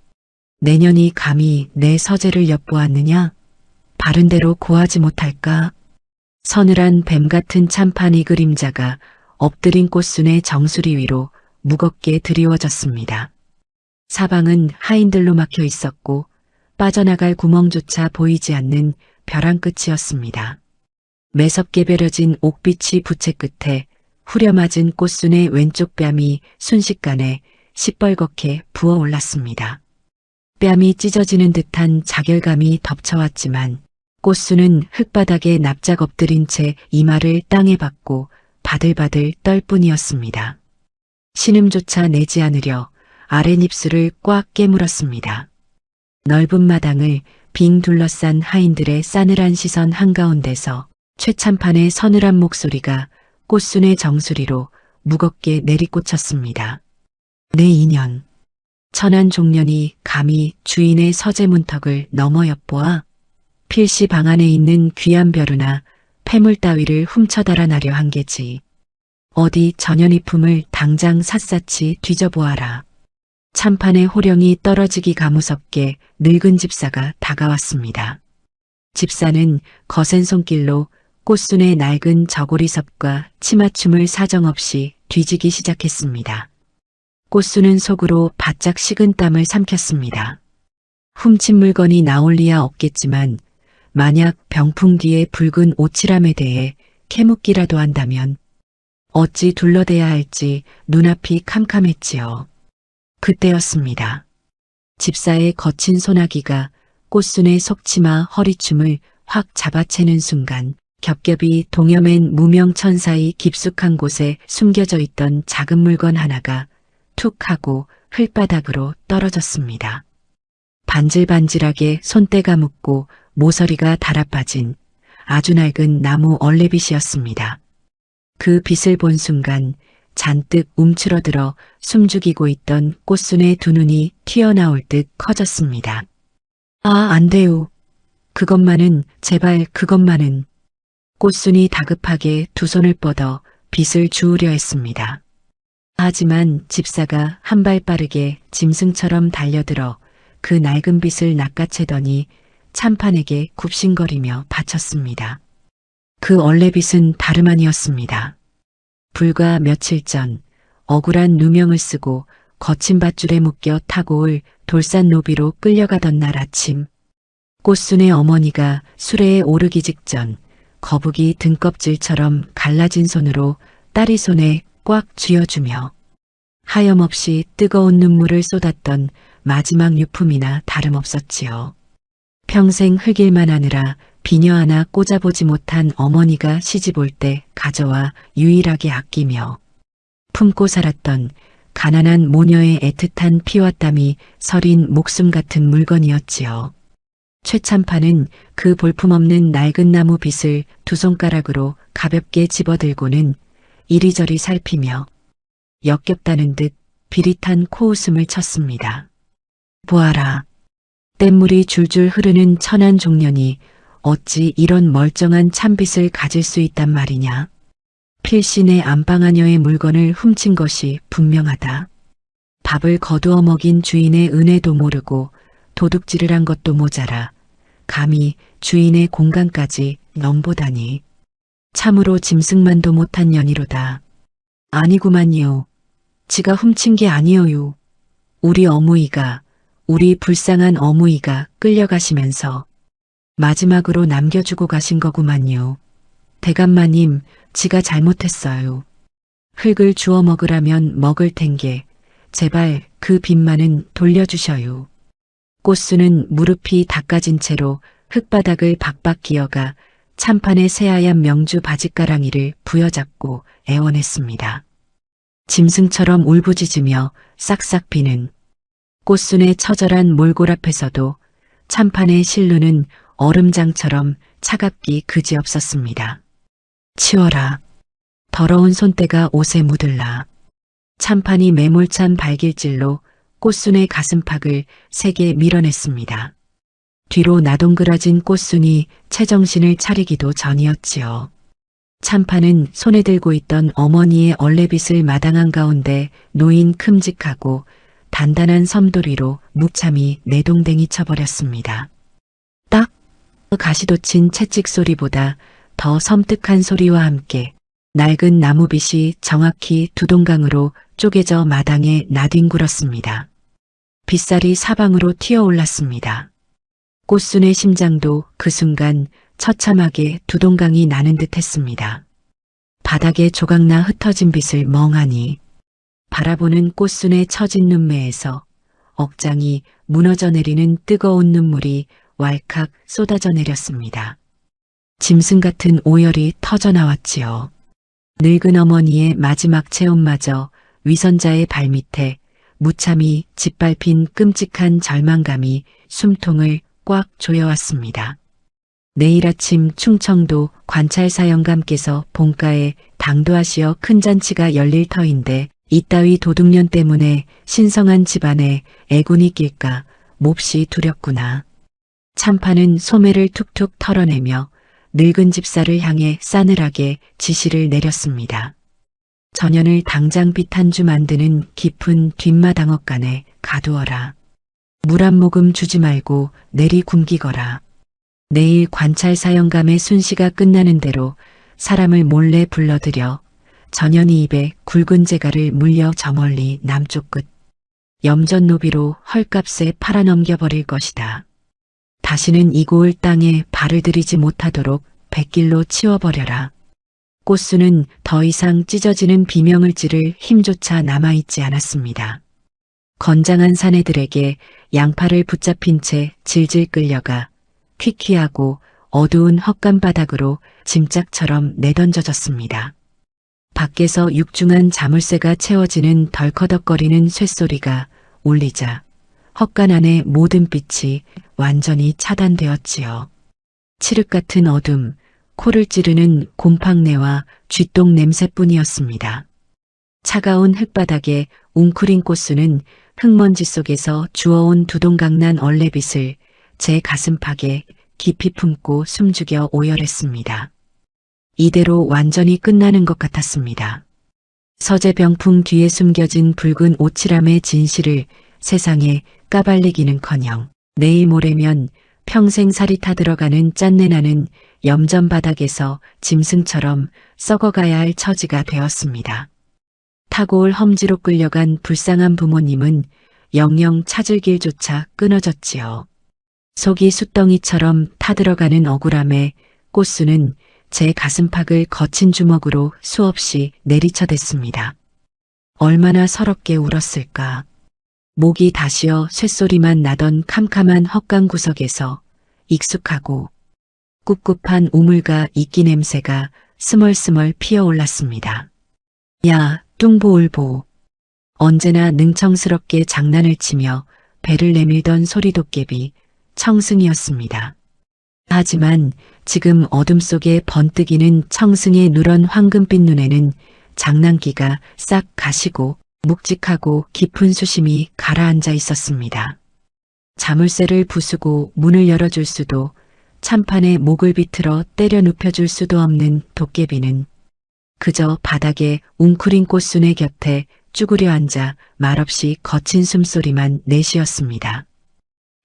내년이 감히 내 서재를 엿보았느냐? 바른대로 고하지 못할까? 서늘한 뱀 같은 참판이 그림자가 엎드린 꽃순의 정수리 위로 무겁게 드리워졌습니다. 사방은 하인들로 막혀 있었고 빠져나갈 구멍조차 보이지 않는 벼랑 끝이었습니다. 매섭게 베려진 옥빛이 부채 끝에 후려맞은 꽃순의 왼쪽 뺨이 순식간에 시뻘겋게 부어올랐습니다. 뺨이 찢어지는 듯한 자결감이 덮쳐왔지만 꽃순은 흙바닥에 납작 엎드린 채 이마를 땅에 박고 바들바들 떨 뿐이었습니다. 신음조차 내지 않으려 아랫입술을 꽉 깨물었습니다. 넓은 마당을 빙 둘러싼 하인들의 싸늘한 시선 한가운데서 최참판의 서늘한 목소리가 꽃순의 정수리로 무겁게 내리꽂혔습니다. 내 인연, 천한 종년이 감히 주인의 서재 문턱을 넘어 엿보아 필시 방 안에 있는 귀한 벼루나 폐물 따위를 훔쳐 달아나려 한 게지. 어디 전연이 품을 당장 샅샅이 뒤져보아라. 참판의 호령이 떨어지기 가무섭게 늙은 집사가 다가왔습니다. 집사는 거센 손길로 꽃순의 낡은 저고리섭과 치맞춤을 사정없이 뒤지기 시작했습니다. 꽃순은 속으로 바짝 식은 땀을 삼켰습니다. 훔친 물건이 나올 리야 없겠지만 만약 병풍 뒤에 붉은 오칠함에 대해 캐묻기라도 한다면 어찌 둘러대야 할지 눈앞이 캄캄했지요. 그때였습니다. 집사의 거친 소나기가 꽃순의 속치마 허리춤을 확 잡아채는 순간 겹겹이 동여맨 무명천사의 깊숙한 곳에 숨겨져 있던 작은 물건 하나가 툭 하고 흙바닥으로 떨어졌습니다. 반질반질하게 손때가 묻고 모서리가 달아빠진 아주 낡은 나무 얼레빗이었습니다. 그 빛을 본 순간 잔뜩 움츠러들어 숨죽이고 있던 꽃순의 두 눈이 튀어나올 듯 커졌습니다. 아, 안 돼요. 그것만은, 제발 그것만은. 꽃순이 다급하게 두 손을 뻗어 빛을 주우려 했습니다. 하지만 집사가 한 발 빠르게 짐승처럼 달려들어 그 낡은 빛을 낚아채더니 참판에게 굽신거리며 바쳤습니다. 그 얼레빛은 다름 아니었습니다. 불과 며칠 전 억울한 누명을 쓰고 거친 밧줄에 묶여 타고 올 돌산노비로 끌려가던 날 아침, 꽃순의 어머니가 수레에 오르기 직전 거북이 등껍질처럼 갈라진 손으로 딸이 손에 꽉 쥐어주며 하염없이 뜨거운 눈물을 쏟았던 마지막 유품이나 다름없었지요. 평생 흙일만 하느라 비녀 하나 꽂아보지 못한 어머니가 시집 올 때 가져와 유일하게 아끼며 품고 살았던 가난한 모녀의 애틋한 피와 땀이 서린 목숨 같은 물건이었지요. 최참파는 그 볼품없는 낡은 나무 빗을 두 손가락으로 가볍게 집어들고는 이리저리 살피며 역겹다는 듯 비릿한 코웃음을 쳤습니다. 보아라. 뗏물이 줄줄 흐르는 천한 종년이 어찌 이런 멀쩡한 참빗을 가질 수 있단 말이냐. 필신의 안방아녀의 물건을 훔친 것이 분명하다. 밥을 거두어 먹인 주인의 은혜도 모르고 도둑질을 한 것도 모자라 감히 주인의 공간까지 넘보다니. 참으로 짐승만도 못한 년이로다. 아니구만요. 지가 훔친 게 아니어요. 우리 어무이가, 우리 불쌍한 어무이가 끌려가시면서 마지막으로 남겨주고 가신 거구만요. 대감마님, 지가 잘못했어요. 흙을 주워 먹으라면 먹을 텐게 제발 그 빚만은 돌려주셔요. 꽃수는 무릎이 닦아진 채로 흙바닥을 박박 기어가 참판의 새하얀 명주 바짓가랑이를 부여잡고 애원했습니다. 짐승처럼 울부짖으며 싹싹 비는 꽃순의 처절한 몰골 앞에서도 참판의 실루는 얼음장처럼 차갑기 그지없었습니다. 치워라. 더러운 손때가 옷에 묻을라. 참판이 매몰찬 발길질로 꽃순의 가슴팍을 세게 밀어냈습니다. 뒤로 나동그라진 꽃순이 채정신을 차리기도 전이었지요. 참판은 손에 들고 있던 어머니의 얼레빗을 마당한 가운데 놓인 큼직하고 단단한 섬돌이로 무참히 내동댕이 쳐버렸습니다. 딱 가시돋친 채찍 소리보다 더 섬뜩한 소리와 함께 낡은 나무빗이 정확히 두 동강으로 쪼개져 마당에 나뒹굴었습니다. 빗살이 사방으로 튀어올랐습니다. 꽃순의 심장도 그 순간 처참하게 두 동강이 나는 듯 했습니다. 바닥에 조각나 흩어진 빗을 멍하니 바라보는 꽃순의 처진 눈매에서 억장이 무너져 내리는 뜨거운 눈물이 왈칵 쏟아져 내렸습니다. 짐승 같은 오열이 터져 나왔지요. 늙은 어머니의 마지막 체온마저 위선자의 발밑에 무참히 짓밟힌 끔찍한 절망감이 숨통을 꽉 조여왔습니다. 내일 아침 충청도 관찰사영감께서 본가에 당도하시어 큰 잔치가 열릴 터인데 이따위 도둑년 때문에 신성한 집안에 애군이 낄까 몹시 두렵구나. 참판은 소매를 툭툭 털어내며 늙은 집사를 향해 싸늘하게 지시를 내렸습니다. 전연을 당장 빗 한 주 만드는 깊은 뒷마당엇간에 가두어라. 물 한 모금 주지 말고 내리 굶기거라. 내일 관찰사영감의 순시가 끝나는 대로 사람을 몰래 불러들여 전연이 입에 굵은 재갈을 물려 저 멀리 남쪽 끝 염전노비로 헐값에 팔아넘겨버릴 것이다. 다시는 이 고을 땅에 발을 들이지 못하도록 백길로 치워버려라. 꽃수는 더 이상 찢어지는 비명을 찌를 힘조차 남아있지 않았습니다. 건장한 사내들에게 양팔을 붙잡힌 채 질질 끌려가 퀴퀴하고 어두운 헛간 바닥으로 짐짝처럼 내던져졌습니다. 밖에서 육중한 자물쇠가 채워지는 덜커덕거리는 쇳소리가 울리자 헛간 안의 모든 빛이 완전히 차단되었지요. 칠흑 같은 어둠, 코를 찌르는 곰팡내와 쥐똥 냄새뿐이었습니다. 차가운 흙바닥에 웅크린 꽃수는 흙먼지 속에서 주워온 두동강난 얼레빗을 제 가슴팍에 깊이 품고 숨죽여 오열했습니다. 이대로 완전히 끝나는 것 같았습니다. 서재병풍 뒤에 숨겨진 붉은 오칠함의 진실을 세상에 까발리기는커녕 내일 모레면 평생 살이 타들어가는 짠내나는 염전 바닥에서 짐승처럼 썩어가야 할 처지가 되었습니다. 타고 올 험지로 끌려간 불쌍한 부모님은 영영 찾을 길조차 끊어졌지요. 속이 숫덩이처럼 타들어가는 억울함에 꽃수는 제 가슴팍을 거친 주먹으로 수없이 내리쳐댔습니다. 얼마나 서럽게 울었을까. 목이 다시어 쇳소리만 나던 캄캄한 헛간 구석에서 익숙하고 꿉꿉한 우물가 이끼 냄새가 스멀스멀 피어올랐습니다. 야, 뚱보울보. 언제나 능청스럽게 장난을 치며 배를 내밀던 소리도깨비 청승이었습니다. 하지만 지금 어둠 속에 번뜩이는 청승의 누런 황금빛 눈에는 장난기가 싹 가시고 묵직하고 깊은 수심이 가라앉아 있었습니다. 자물쇠를 부수고 문을 열어줄 수도 찬판에 목을 비틀어 때려 눕혀줄 수도 없는 도깨비는 그저 바닥에 웅크린 꽃순의 곁에 쭈그려 앉아 말없이 거친 숨소리만 내쉬었습니다.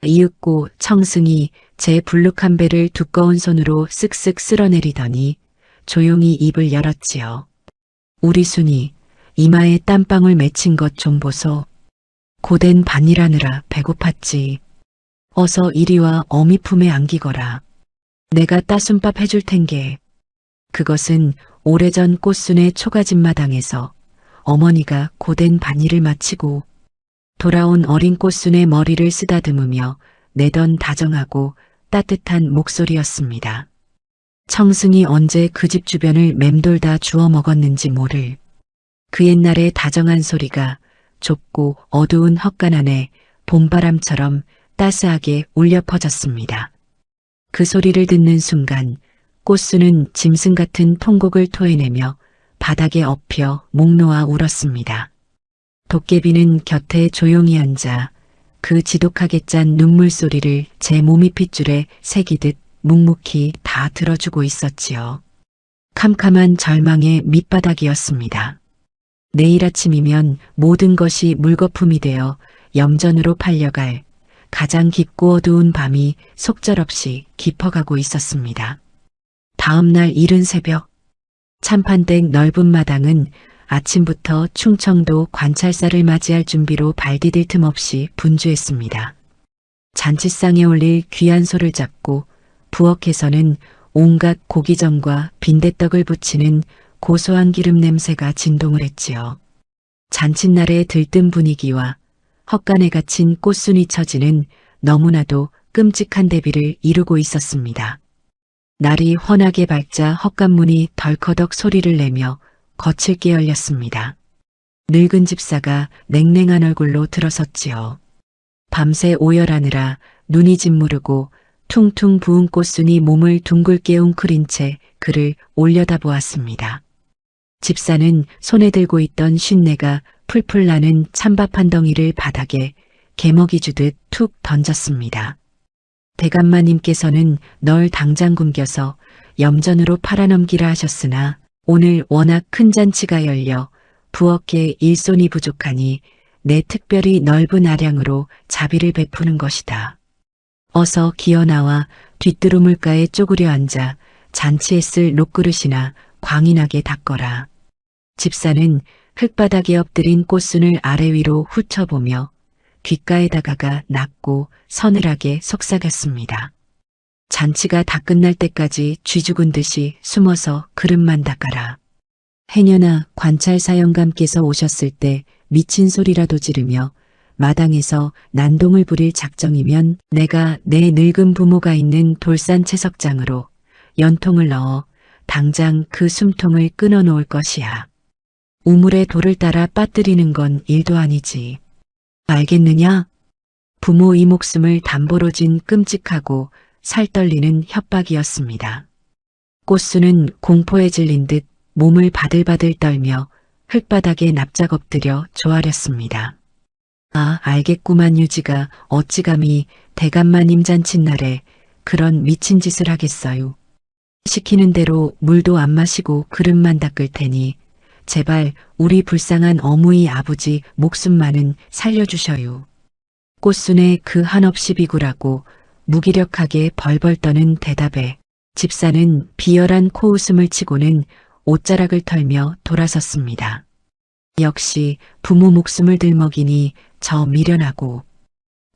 이윽고 청승이 제 불룩한 배를 두꺼운 손으로 쓱쓱 쓸어내리더니 조용히 입을 열었지요. 우리 순이 이마에 땀방울 맺힌 것 좀 보소. 고된 반일하느라 배고팠지. 어서 이리 와 어미 품에 안기거라. 내가 따순밥 해줄 텐게. 그것은 오래전 꽃순의 초가집마당에서 어머니가 고된 반일을 마치고 돌아온 어린 꽃순의 머리를 쓰다듬으며 내던 다정하고 따뜻한 목소리였습니다. 청승이 언제 그 집 주변을 맴돌다 주워 먹었는지 모를 그 옛날의 다정한 소리가 좁고 어두운 헛간 안에 봄바람처럼 따스하게 울려 퍼졌습니다. 그 소리를 듣는 순간 꽃수는 짐승 같은 통곡을 토해내며 바닥에 엎여 목 놓아 울었습니다. 도깨비는 곁에 조용히 앉아 그 지독하게 짠 눈물 소리를 제 몸이 핏줄에 새기듯 묵묵히 다 들어주고 있었지요. 캄캄한 절망의 밑바닥이었습니다. 내일 아침이면 모든 것이 물거품이 되어 염전으로 팔려갈 가장 깊고 어두운 밤이 속절없이 깊어가고 있었습니다. 다음 날 이른 새벽, 참판댁 넓은 마당은 아침부터 충청도 관찰사를 맞이할 준비로 발디딜 틈 없이 분주했습니다. 잔치상에 올릴 귀한 소를 잡고 부엌에서는 온갖 고기전과 빈대떡을 부치는 고소한 기름 냄새가 진동을 했지요. 잔칫날의 들뜬 분위기와 헛간에 갇힌 꽃순이 처지는 너무나도 끔찍한 대비를 이루고 있었습니다. 날이 환하게 밝자 헛간문이 덜커덕 소리를 내며 거칠게 열렸습니다. 늙은 집사가 냉랭한 얼굴로 들어섰지요. 밤새 오열하느라 눈이 짓무르고 퉁퉁 부은 꽃순이 몸을 둥글게 웅크린 채 그를 올려다보았습니다. 집사는 손에 들고 있던 쉰내가 풀풀 나는 찬밥 한 덩이를 바닥에 개먹이 주듯 툭 던졌습니다. 대감마님께서는 널 당장 굶겨서 염전으로 팔아넘기라 하셨으나 오늘 워낙 큰 잔치가 열려 부엌에 일손이 부족하니 내 특별히 넓은 아량으로 자비를 베푸는 것이다. 어서 기어나와 뒷두루물가에 쪼그려 앉아 잔치에 쓸 녹그릇이나 광인하게 닦거라. 집사는 흙바닥에 엎드린 꽃순을 아래 위로 훑어보며 귓가에 다가가 낮고 서늘하게 속삭였습니다. 잔치가 다 끝날 때까지 쥐 죽은 듯이 숨어서 그릇만 닦아라. 해녀나 관찰사 영감께서 오셨을 때 미친 소리라도 지르며 마당에서 난동을 부릴 작정이면 내가 내 늙은 부모가 있는 돌산 채석장으로 연통을 넣어 당장 그 숨통을 끊어놓을 것이야. 우물에 돌을 따라 빠뜨리는 건 일도 아니지. 알겠느냐? 부모 이 목숨을 담보로 진 끔찍하고 살떨리는 협박이었습니다. 꽃수는 공포에 질린 듯 몸을 바들바들 떨며 흙바닥에 납작 엎드려 조아렸습니다. 아, 알겠구만. 유지가 어찌 감히 대감마님 잔칫날에 그런 미친 짓을 하겠어요. 시키는 대로 물도 안 마시고 그릇만 닦을 테니 제발 우리 불쌍한 어무이 아버지 목숨만은 살려주셔요. 꽃순의 그 한없이 비굴하고 무기력하게 벌벌 떠는 대답에 집사는 비열한 코웃음을 치고는 옷자락을 털며 돌아섰습니다. 역시 부모 목숨을 들먹이니 저 미련하고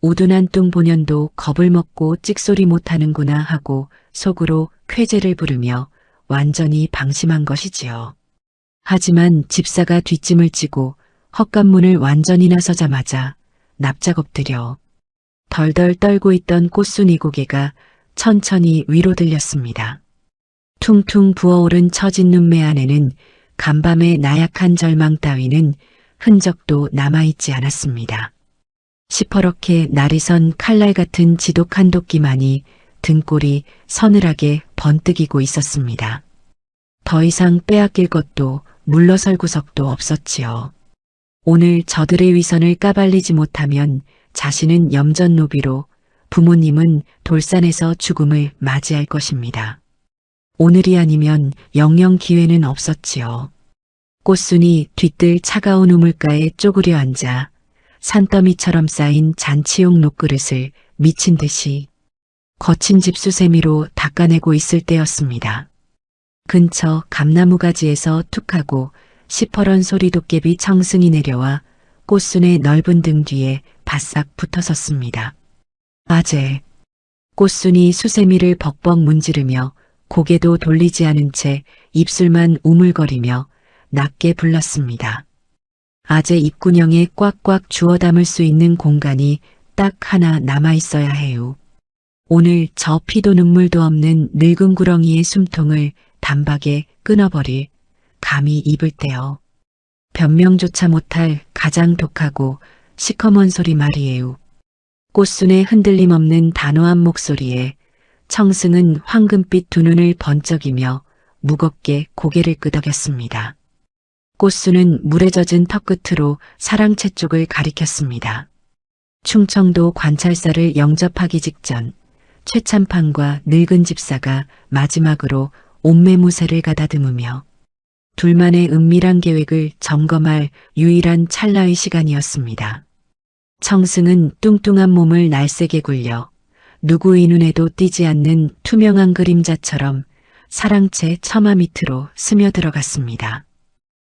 우둔한 뚱보년도 겁을 먹고 찍소리 못하는구나 하고 속으로 쾌재를 부르며 완전히 방심한 것이지요. 하지만 집사가 뒷짐을 지고 헛간문을 완전히 나서자마자 납작 엎드려 덜덜 떨고 있던 꽃순이 고개가 천천히 위로 들렸습니다. 퉁퉁 부어오른 처진 눈매 안에는 간밤의 나약한 절망 따위는 흔적도 남아있지 않았습니다. 시퍼렇게 날이 선 칼날 같은 지독한 도끼만이 등골이 서늘하게 번뜩이고 있었습니다. 더 이상 빼앗길 것도 물러설 구석도 없었지요. 오늘 저들의 위선을 까발리지 못하면 자신은 염전노비로, 부모님은 돌산에서 죽음을 맞이할 것입니다. 오늘이 아니면 영영 기회는 없었지요. 꽃순이 뒤뜰 차가운 우물가에 쪼그려 앉아 산더미처럼 쌓인 잔치용 녹그릇을 미친 듯이 거친 집수세미로 닦아내고 있을 때였습니다. 근처 감나무 가지에서 툭하고 시퍼런 소리 도깨비 청승이 내려와 꽃순의 넓은 등 뒤에 바싹 붙어섰습니다. 아재. 꽃순이 수세미를 벅벅 문지르며 고개도 돌리지 않은 채 입술만 우물거리며 낮게 불렀습니다. 아재 입구녕에 꽉꽉 주워 담을 수 있는 공간이 딱 하나 남아있어야 해요. 오늘 저 피도 눈물도 없는 늙은 구렁이의 숨통을 단박에 끊어버릴 감히 입을 때요. 변명조차 못할 가장 독하고 시커먼 소리 말이에요. 꽃순의 흔들림 없는 단호한 목소리에 청승은 황금빛 두 눈을 번쩍이며 무겁게 고개를 끄덕였습니다. 꽃순은 물에 젖은 턱끝으로 사랑채 쪽을 가리켰습니다. 충청도 관찰사를 영접하기 직전 최참판과 늙은 집사가 마지막으로 옴매무새를 가다듬으며 둘만의 은밀한 계획을 점검할 유일한 찰나의 시간이었습니다. 청승은 뚱뚱한 몸을 날쌔게 굴려 누구의 눈에도 띄지 않는 투명한 그림자처럼 사랑채 처마 밑으로 스며들어갔습니다.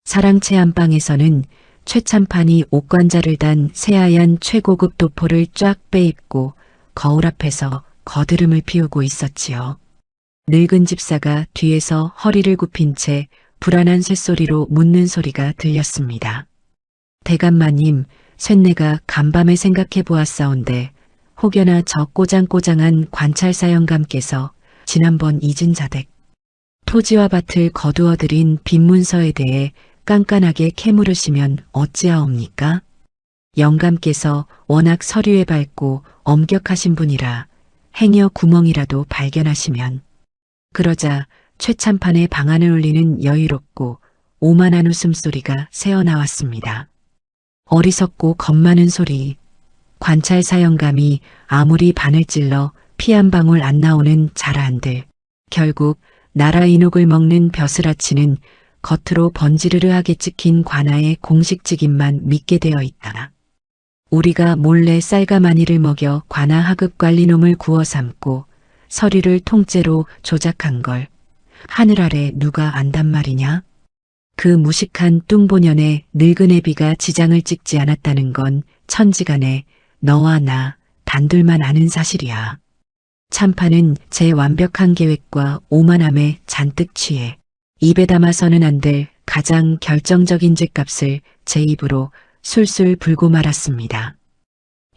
사랑채 안방에서는 최참판이 옷관자를 단 새하얀 최고급 도포를 쫙 빼입고 거울 앞에서 거드름을 피우고 있었지요. 늙은 집사가 뒤에서 허리를 굽힌 채 불안한 쇳소리로 묻는 소리가 들렸습니다. 대감마님, 쇳내가 간밤에 생각해 보았사온데 혹여나 저 꼬장꼬장한 관찰사 영감께서 지난번 잊은 자댁 토지와 밭을 거두어들인 빈문서에 대해 깐깐하게 캐물으시면 어찌하옵니까? 영감께서 워낙 서류에 밝고 엄격하신 분이라 행여 구멍이라도 발견하시면. 그러자 최참판의 방안을 울리는 여유롭고 오만한 웃음소리가 새어나왔습니다. 어리석고 겁 많은 소리. 관찰사 영감이 아무리 바늘 찔러 피 한 방울 안 나오는 자라한들. 결국 나라 인옥을 먹는 벼슬아치는 겉으로 번지르르하게 찍힌 관아의 공식 직임만 믿게 되어 있다. 우리가 몰래 쌀과 마니를 먹여 관아 하급 관리놈을 구워 삶고 서류를 통째로 조작한 걸 하늘 아래 누가 안단 말이냐? 그 무식한 뚱보년의 늙은 애비가 지장을 찍지 않았다는 건 천지간에 너와 나 단둘만 아는 사실이야. 참판은 제 완벽한 계획과 오만함에 잔뜩 취해 입에 담아서는 안 될 가장 결정적인 죗값을 제 입으로 술술 불고 말았습니다.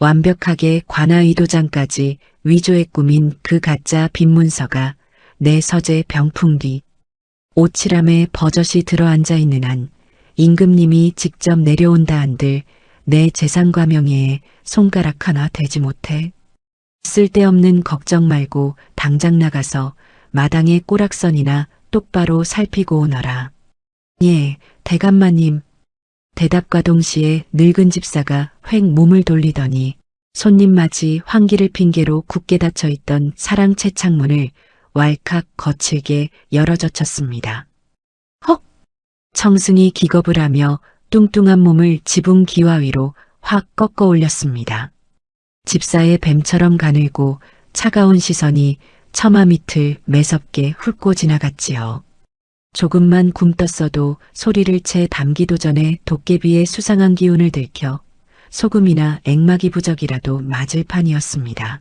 완벽하게 관아의 도장까지 위조에 꾸민 그 가짜 빈문서가 내 서재 병풍 뒤 오칠함에 버젓이 들어앉아 있는 한 임금님이 직접 내려온다 한들 내 재산과 명예에 손가락 하나 대지 못해. 쓸데없는 걱정 말고 당장 나가서 마당의 꼬락선이나 똑바로 살피고 오너라. 예, 대감마님. 대답과 동시에 늙은 집사가 획 몸을 돌리더니 손님 맞이 환기를 핑계로 굳게 닫혀있던 사랑채 창문을 왈칵 거칠게 열어젖혔습니다. 헉! 청승이 기겁을 하며 뚱뚱한 몸을 지붕 기와 위로 확 꺾어 올렸습니다. 집사의 뱀처럼 가늘고 차가운 시선이 처마 밑을 매섭게 훑고 지나갔지요. 조금만 굼떴어도 소리를 채 담기도 전에 도깨비의 수상한 기운을 들켜 소금이나 액막이 부적이라도 맞을 판이었습니다.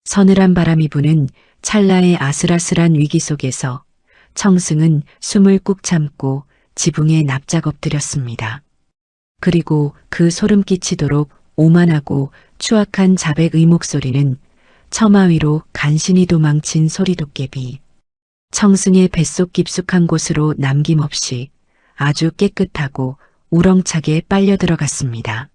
서늘한 바람이 부는 찰나의 아슬아슬한 위기 속에서 청승은 숨을 꾹 참고 지붕에 납작 엎드렸습니다. 그리고 그 소름 끼치도록 오만하고 추악한 자백의 목소리는 처마 위로 간신히 도망친 소리도깨비. 청승의 뱃속 깊숙한 곳으로 남김없이 아주 깨끗하고 우렁차게 빨려 들어갔습니다.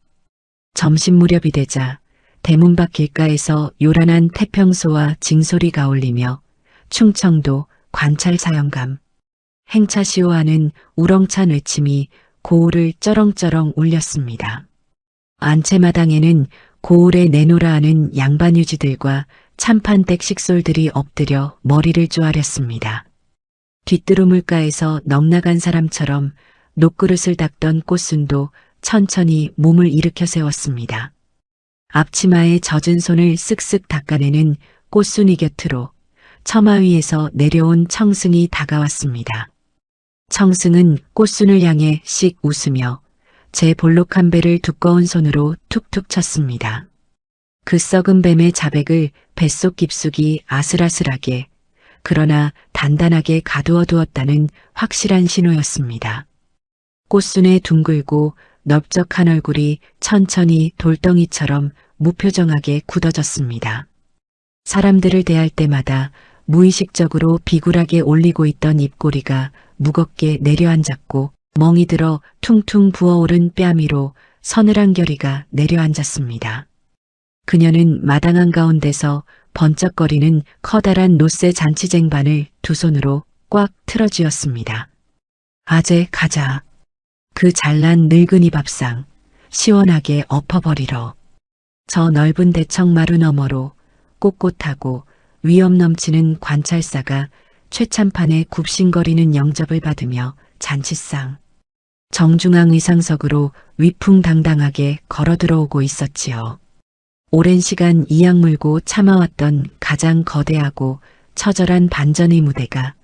점심 무렵이 되자 대문 밖 길가에서 요란한 태평소와 징소리가 울리며 충청도 관찰 사형감, 행차시오하는 우렁찬 외침이 고을을 쩌렁쩌렁 울렸습니다. 안채마당에는 고을에 내놓으라 하는 양반유지들과 참판댁 식솔들이 엎드려 머리를 조아렸습니다. 뒤뜰로 물가에서 넉나간 사람처럼 녹그릇을 닦던 꽃순도 천천히 몸을 일으켜 세웠습니다. 앞치마에 젖은 손을 쓱쓱 닦아내는 꽃순이 곁으로 처마 위에서 내려온 청승이 다가왔습니다. 청승은 꽃순을 향해 씩 웃으며 제 볼록한 배를 두꺼운 손으로 툭툭 쳤습니다. 그 썩은 뱀의 자백을 뱃속 깊숙이 아슬아슬하게 그러나 단단하게 가두어 두었다는 확실한 신호였습니다. 꽃순의 둥글고 넓적한 얼굴이 천천히 돌덩이처럼 무표정하게 굳어졌습니다. 사람들을 대할 때마다 무의식적으로 비굴하게 올리고 있던 입꼬리가 무겁게 내려앉았고 멍이 들어 퉁퉁 부어오른 뺨 위로 서늘한 결의가 내려앉았습니다. 그녀는 마당 한가운데서 번쩍거리는 커다란 노쇠 잔치쟁반을 두 손으로 꽉 틀어쥐었습니다. 아재 가자. 그 잘난 늙은이 밥상 시원하게 엎어버리러. 저 넓은 대청 마루 너머로 꼿꼿하고 위엄 넘치는 관찰사가 최참판에 굽신거리는 영접을 받으며 잔치상 정중앙 의상석으로 위풍당당하게 걸어 들어오고 있었지요. 오랜 시간 이악 물고 참아왔던 가장 거대하고 처절한 반전의 무대가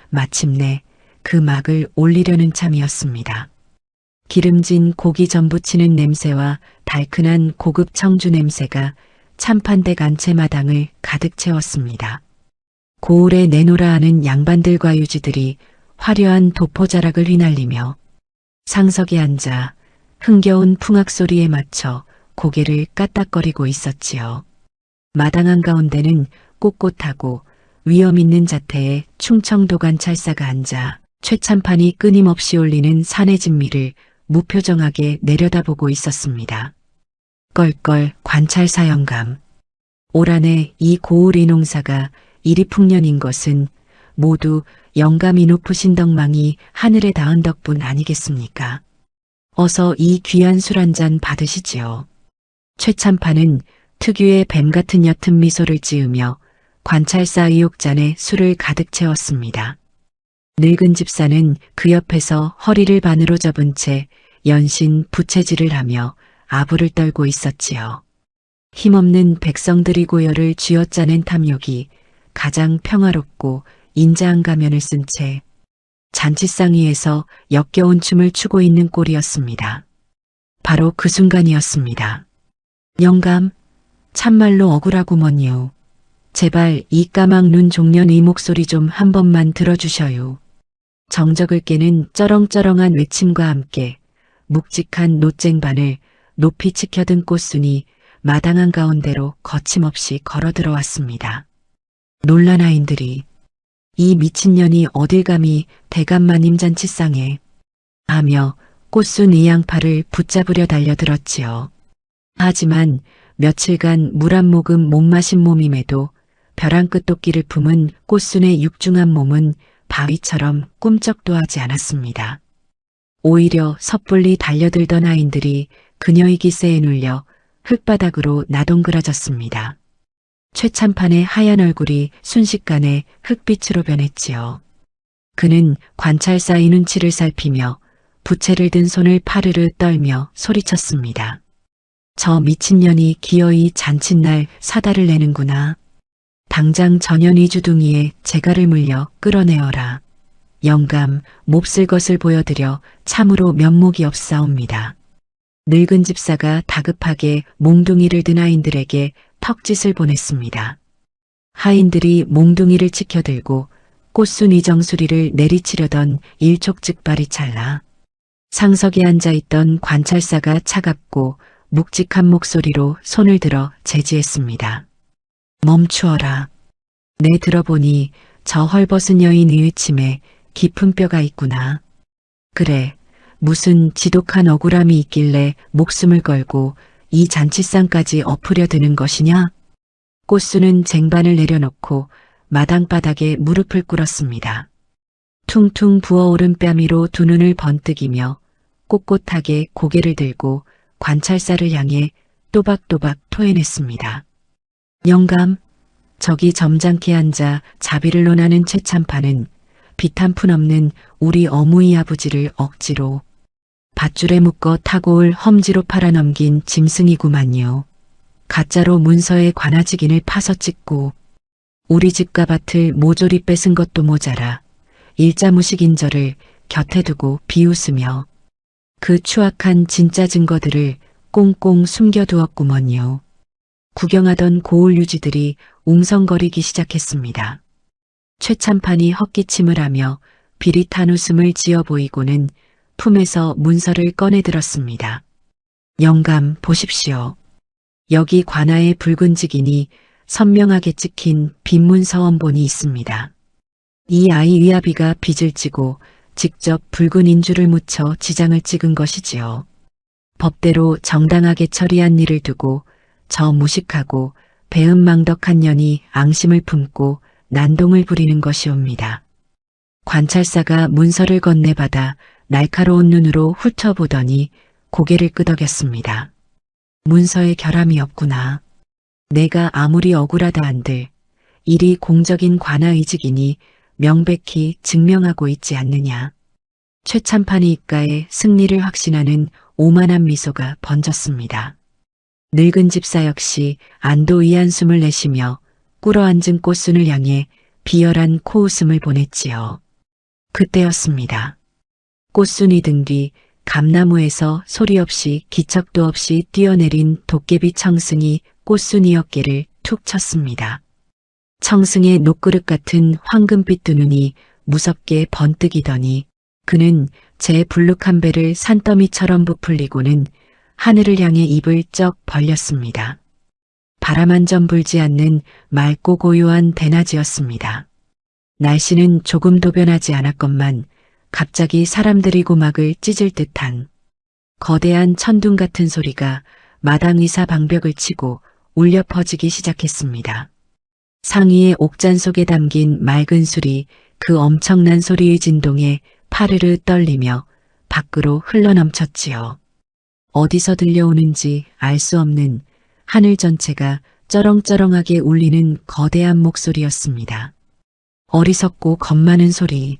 마침내 그 막을 올리려는 참이었습니다. 기름진 고기 전부치는 냄새와 달큰한 고급 청주 냄새가 참판댁 안채마당을 가득 채웠습니다. 고을에 내놓으라 하는 양반들과 유지들이 화려한 도포자락을 휘날리며 상석에 앉아 흥겨운 풍악 소리에 맞춰 고개를 까딱거리고 있었지요. 마당 한가운데는 꼿꼿하고 위엄 있는 자태의 충청도 관찰사가 앉아 최참판이 끊임없이 올리는 산의 진미를 무표정하게 내려다보고 있었습니다. 껄껄 관찰사 영감. 올 한해 이 고을 인농사가 이리 풍년인 것은 모두 영감이 높으신 덕망이 하늘에 닿은 덕분 아니겠습니까? 어서 이 귀한 술 한 잔 받으시지요. 최참판은 특유의 뱀 같은 옅은 미소를 지으며 관찰사 의욕잔에 술을 가득 채웠습니다. 늙은 집사는 그 옆에서 허리를 반으로 접은 채 연신 부채질을 하며 아부를 떨고 있었지요. 힘없는 백성들의 고열을 쥐어짜낸 탐욕이 가장 평화롭고 인자한 가면을 쓴 채 잔치상 위에서 역겨운 춤을 추고 있는 꼴이었습니다. 바로 그 순간이었습니다. 영감, 참말로 억울하구먼요. 제발 이 까막 눈 종년의 목소리 좀 한 번만 들어주셔요. 정적을 깨는 쩌렁쩌렁한 외침과 함께 묵직한 노쟁반을 높이 치켜든 꽃순이 마당 한가운데로 거침없이 걸어 들어왔습니다. 놀란 아인들이 이 미친년이 어딜 감히 대감마님 잔치상에 하며 꽃순 이양팔을 붙잡으려 달려들었지요. 하지만 며칠간 물 한 모금 못 마신 몸임에도 벼랑 끝도끼를 품은 꽃순의 육중한 몸은 바위처럼 꿈쩍도 하지 않았습니다. 오히려 섣불리 달려들던 아인들이 그녀의 기세에 눌려 흙바닥으로 나동그라졌습니다. 최참판의 하얀 얼굴이 순식간에 흙빛으로 변했지요. 그는 관찰사의 눈치를 살피며 부채를 든 손을 파르르 떨며 소리쳤습니다. 저 미친년이 기어이 잔칫날 사다를 내는구나. 당장 전현희 주둥이에 재갈을 물려 끌어내어라. 영감, 몹쓸 것을 보여드려 참으로 면목이 없사옵니다. 늙은 집사가 다급하게 몽둥이를 든 하인들에게 턱짓을 보냈습니다. 하인들이 몽둥이를 치켜들고 꽃순 이정수리를 내리치려던 일촉즉발이 찰나 상석에 앉아있던 관찰사가 차갑고 묵직한 목소리로 손을 들어 제지했습니다. 멈추어라. 내 들어보니 저 헐벗은 여인의 침에 깊은 뼈가 있구나. 그래, 무슨 지독한 억울함이 있길래 목숨을 걸고 이 잔치상까지 엎으려 드는 것이냐? 꽃순은 쟁반을 내려놓고 마당바닥에 무릎을 꿇었습니다. 퉁퉁 부어오른 뺨위로 두 눈을 번뜩이며 꼿꼿하게 고개를 들고 관찰사를 향해 또박또박 토해냈습니다. 영감, 저기 점잖게 앉아 자비를 논하는 최참판은 빛 한 푼 없는 우리 어무이 아버지를 억지로 밧줄에 묶어 타고 올 험지로 팔아넘긴 짐승이구만요. 가짜로 문서에 관아지긴을 파서 찍고 우리 집과 밭을 모조리 뺏은 것도 모자라 일자무식인저를 곁에 두고 비웃으며 그 추악한 진짜 증거들을 꽁꽁 숨겨두었구먼요. 구경하던 고을 유지들이 웅성거리기 시작했습니다. 최참판이 헛기침을 하며 비릿한 웃음을 지어 보이고는 품에서 문서를 꺼내들었습니다. 영감, 보십시오. 여기 관아의 붉은 직인이 선명하게 찍힌 빈문서 원본이 있습니다. 이 아이 위아비가 빚을 지고 직접 붉은 인주를 묻혀 지장을 찍은 것이지요. 법대로 정당하게 처리한 일을 두고 저 무식하고 배은망덕한 년이 앙심을 품고 난동을 부리는 것이옵니다. 관찰사가 문서를 건네받아 날카로운 눈으로 훑어보더니 고개를 끄덕였습니다. 문서에 결함이 없구나. 내가 아무리 억울하다 한들 일이 공적인 관아의직이니 명백히 증명하고 있지 않느냐. 최참판이 입가에 승리를 확신하는 오만한 미소가 번졌습니다. 늙은 집사 역시 안도의 한숨을 내쉬며 꿇어앉은 꽃순을 향해 비열한 코웃음을 보냈지요. 그때였습니다. 꽃순이 등 뒤 감나무에서 소리 없이 기척도 없이 뛰어내린 도깨비 청승이 꽃순이 어깨를 툭 쳤습니다. 청승의 녹그릇 같은 황금빛 두 눈이 무섭게 번뜩이더니 그는 제 불룩한 배를 산더미처럼 부풀리고는 하늘을 향해 입을 쩍 벌렸습니다. 바람 한 점 불지 않는 맑고 고요한 대낮이었습니다. 날씨는 조금도 변하지 않았건만 갑자기 사람들이 고막을 찢을 듯한 거대한 천둥 같은 소리가 마당 위사 방벽을 치고 울려 퍼지기 시작했습니다. 상위의 옥잔 속에 담긴 맑은 술이 그 엄청난 소리의 진동에 파르르 떨리며 밖으로 흘러넘쳤지요. 어디서 들려오는지 알 수 없는 하늘 전체가 쩌렁쩌렁하게 울리는 거대한 목소리였습니다. 어리석고 겁많은 소리,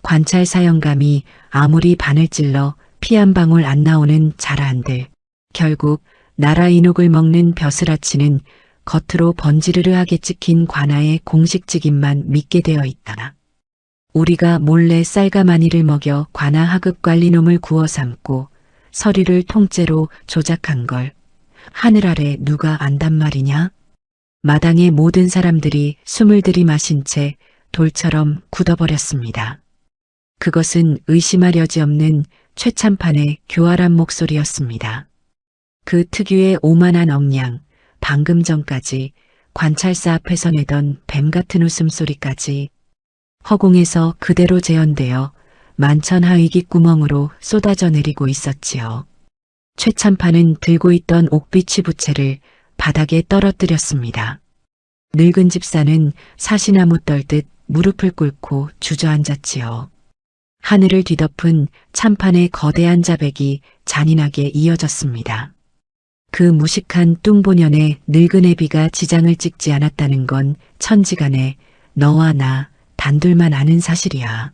관찰사 영감이 아무리 바늘 찔러 피 한 방울 안 나오는 자라한들, 결국 나라 인옥을 먹는 벼슬아치는 겉으로 번지르르하게 찍힌 관아의 공식직인만 믿게 되어 있다. 우리가 몰래 쌀과 마니를 먹여 관아 하급 관리놈을 구워 삶고 서리를 통째로 조작한 걸 하늘 아래 누가 안단 말이냐? 마당의 모든 사람들이 숨을 들이마신 채 돌처럼 굳어버렸습니다. 그것은 의심할 여지 없는 최참판의 교활한 목소리였습니다. 그 특유의 오만한 억량, 방금 전까지 관찰사 앞에서 내던 뱀 같은 웃음소리까지 허공에서 그대로 재현되어 만천하위기 구멍으로 쏟아져 내리고 있었지요. 최참판은 들고 있던 옥비치 부채를 바닥에 떨어뜨렸습니다. 늙은 집사는 사시나무 떨듯 무릎을 꿇고 주저앉았지요. 하늘을 뒤덮은 참판의 거대한 자백이 잔인하게 이어졌습니다. 그 무식한 뚱보년의 늙은 애비가 지장을 찍지 않았다는 건 천지간에 너와 나 단둘만 아는 사실이야.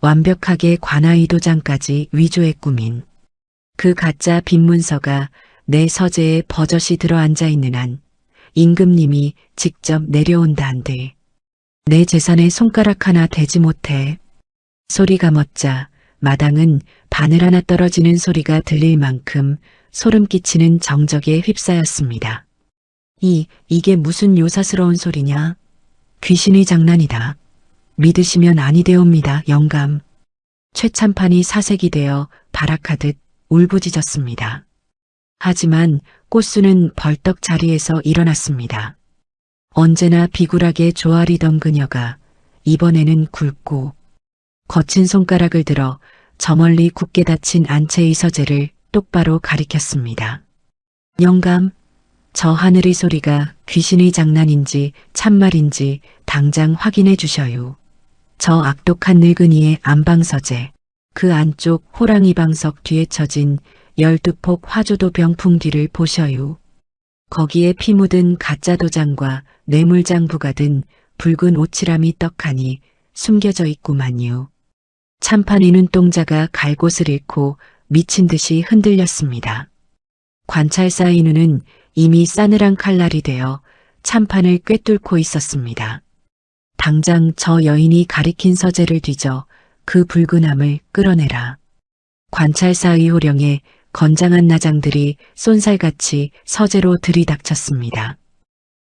완벽하게 관아의 도장까지 위조해 꾸민 그 가짜 빈문서가 내 서재에 버젓이 들어앉아 있는 한 임금님이 직접 내려온다 한들 내 재산에 손가락 하나 대지 못해. 소리가 멎자 마당은 바늘 하나 떨어지는 소리가 들릴 만큼 소름 끼치는 정적에 휩싸였습니다. 이게 무슨 요사스러운 소리냐? 귀신의 장난이다. 믿으시면 아니되옵니다, 영감. 최참판이 사색이 되어 발악하듯 울부짖었습니다. 하지만 꽃수는 벌떡 자리에서 일어났습니다. 언제나 비굴하게 조아리던 그녀가 이번에는 굵고 거친 손가락을 들어 저 멀리 굳게 닫힌 안채의 서재를 똑바로 가리켰습니다. 영감, 저 하늘의 소리가 귀신의 장난인지 참말인지 당장 확인해 주셔요. 저 악독한 늙은이의 안방서재, 그 안쪽 호랑이 방석 뒤에 쳐진 12폭 화조도 병풍 뒤를 보셔요. 거기에 피 묻은 가짜 도장과 뇌물장부가 든 붉은 오치람이 떡하니 숨겨져 있구만요. 참판의 눈동자가 갈 곳을 잃고 미친 듯이 흔들렸습니다. 관찰사의 눈은 이미 싸늘한 칼날이 되어 참판을 꿰뚫고 있었습니다. 당장 저 여인이 가리킨 서재를 뒤져 그 붉은 암을 끌어내라. 관찰사의 호령에 건장한 나장들이 쏜살같이 서재로 들이닥쳤습니다.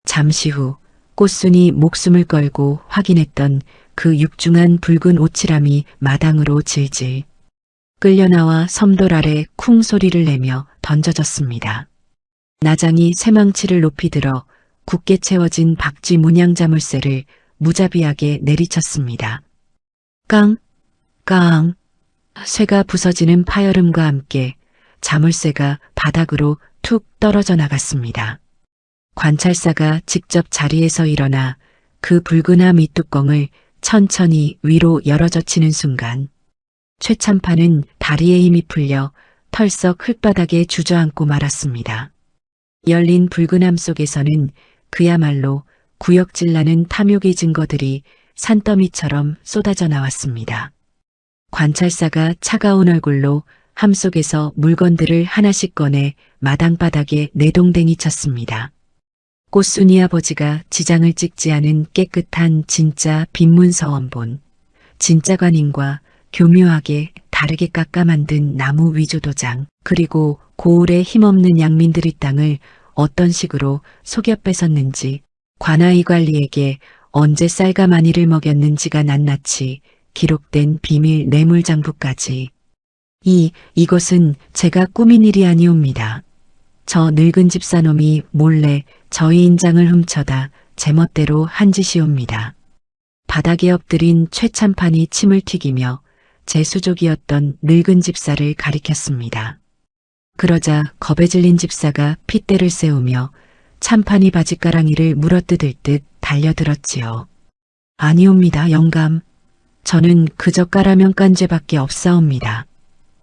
잠시 후 꽃순이 목숨을 걸고 확인했던 그 육중한 붉은 오치람이 마당으로 질질 끌려나와 섬돌 아래 쿵 소리를 내며 던져졌습니다. 나장이 쇠망치를 높이 들어 굳게 채워진 박쥐 문양 자물쇠를 무자비하게 내리쳤습니다. 깡! 깡! 쇠가 부서지는 파열음과 함께 자물쇠가 바닥으로 툭 떨어져 나갔습니다. 관찰사가 직접 자리에서 일어나 그 붉은 암 밑뚜껑을 천천히 위로 열어젖히는 순간 최참판은 다리에 힘이 풀려 털썩 흙바닥에 주저앉고 말았습니다. 열린 붉은 암 속에서는 그야말로 구역질나는 탐욕의 증거들이 산더미처럼 쏟아져 나왔습니다. 관찰사가 차가운 얼굴로 함 속에서 물건들을 하나씩 꺼내 마당바닥에 내동댕이 쳤습니다. 꽃순이 아버지가 지장을 찍지 않은 깨끗한 진짜 빈문서원본, 진짜 관인과 교묘하게 다르게 깎아 만든 나무 위조도장, 그리고 고을의 힘없는 양민들의 땅을 어떤 식으로 속여 뺏었는지, 관아이 관리에게 언제 쌀과 마니를 먹였는지가 낱낱이 기록된 비밀 뇌물장부까지. 이것은 제가 꾸민 일이 아니옵니다. 저 늙은 집사놈이 몰래 저희 인장을 훔쳐다 제멋대로 한 짓이옵니다. 바닥에 엎드린 최참판이 침을 튀기며 제 수족이었던 늙은 집사를 가리켰습니다. 그러자 겁에 질린 집사가 핏대를 세우며 참판이 바짓가랑이를 물어뜯을 듯 달려들었지요. 아니옵니다, 영감. 저는 그저 까라면 깐 죄밖에 없사옵니다.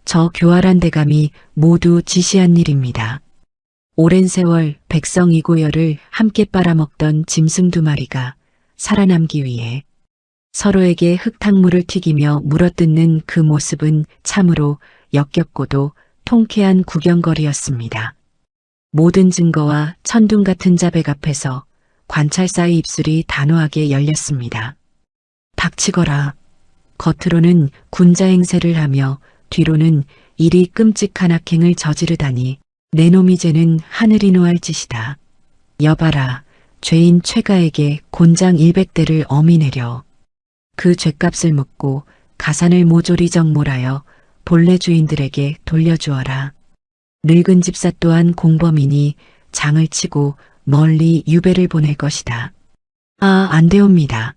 저 교활한 대감이 모두 지시한 일입니다. 오랜 세월 백성 이고열을 함께 빨아먹던 짐승 2마리가 살아남기 위해 서로에게 흙탕물을 튀기며 물어뜯는 그 모습은 참으로 역겹고도 통쾌한 구경거리였습니다. 모든 증거와 천둥 같은 자백 앞에서 관찰사의 입술이 단호하게 열렸습니다. 닥치거라. 겉으로는 군자 행세를 하며 뒤로는 이리 끔찍한 악행을 저지르다니 내 놈이 쟤는 하늘이 노할 짓이다. 여봐라, 죄인 최가에게 곤장 100대를 엄히 내려 그 죗값을 묻고 가산을 모조리 정몰하여 본래 주인들에게 돌려주어라. 늙은 집사 또한 공범이니 장을 치고 멀리 유배를 보낼 것이다. 안 되옵니다.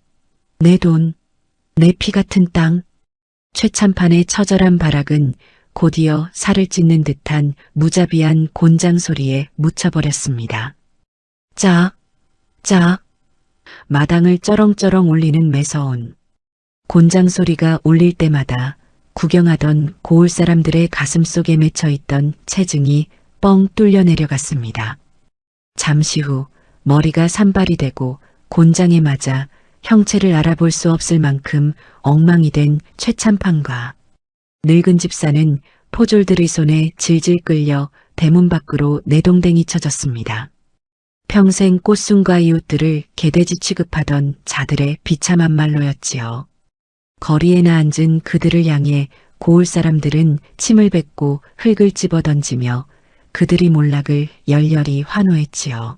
내 돈, 내 피 같은 땅. 최참판의 처절한 발악은 곧이어 살을 찢는 듯한 무자비한 곤장 소리에 묻혀버렸습니다. 짝, 짝. 마당을 쩌렁쩌렁 울리는 매서운 곤장 소리가 울릴 때마다 구경하던 고을 사람들의 가슴 속에 맺혀있던 체증이 뻥 뚫려 내려갔습니다. 잠시 후 머리가 산발이 되고 곤장에 맞아 형체를 알아볼 수 없을 만큼 엉망이 된 최참판과 늙은 집사는 포졸들의 손에 질질 끌려 대문 밖으로 내동댕이 쳐졌습니다. 평생 꽃순과 이웃들을 개돼지 취급하던 자들의 비참한 말로였지요. 거리에나 앉은 그들을 향해 고을 사람들은 침을 뱉고 흙을 집어던지며 그들이 몰락을 열렬히 환호했지요.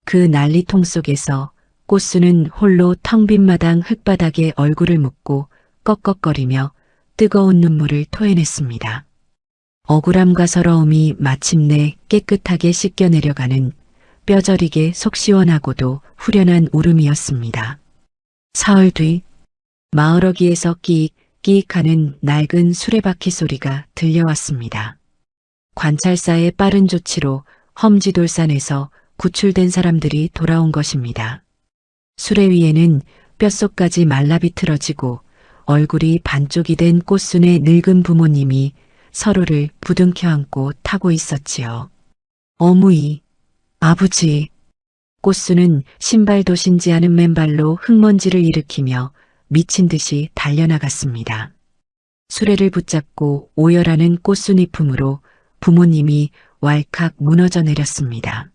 그 난리통 속에서 꽃순은 홀로 텅 빈 마당 흙바닥에 얼굴을 묻고 꺽꺽거리며 뜨거운 눈물을 토해냈습니다. 억울함과 서러움이 마침내 깨끗하게 씻겨 내려가는 뼈저리게 속 시원하고도 후련한 울음이었습니다. 사흘 뒤 마을 어귀에서 끼익끼익하는 낡은 수레바퀴 소리가 들려왔습니다. 관찰사의 빠른 조치로 험지돌산에서 구출된 사람들이 돌아온 것입니다. 수레 위에는 뼛속까지 말라 비틀어지고 얼굴이 반쪽이 된 꽃순의 늙은 부모님이 서로를 부둥켜 안고 타고 있었지요. 어무이, 아버지. 꽃순은 신발도 신지 않은 맨발로 흙먼지를 일으키며 미친 듯이 달려나갔습니다. 수레를 붙잡고 오열하는 꽃순이 품으로 부모님이 왈칵 무너져 내렸습니다.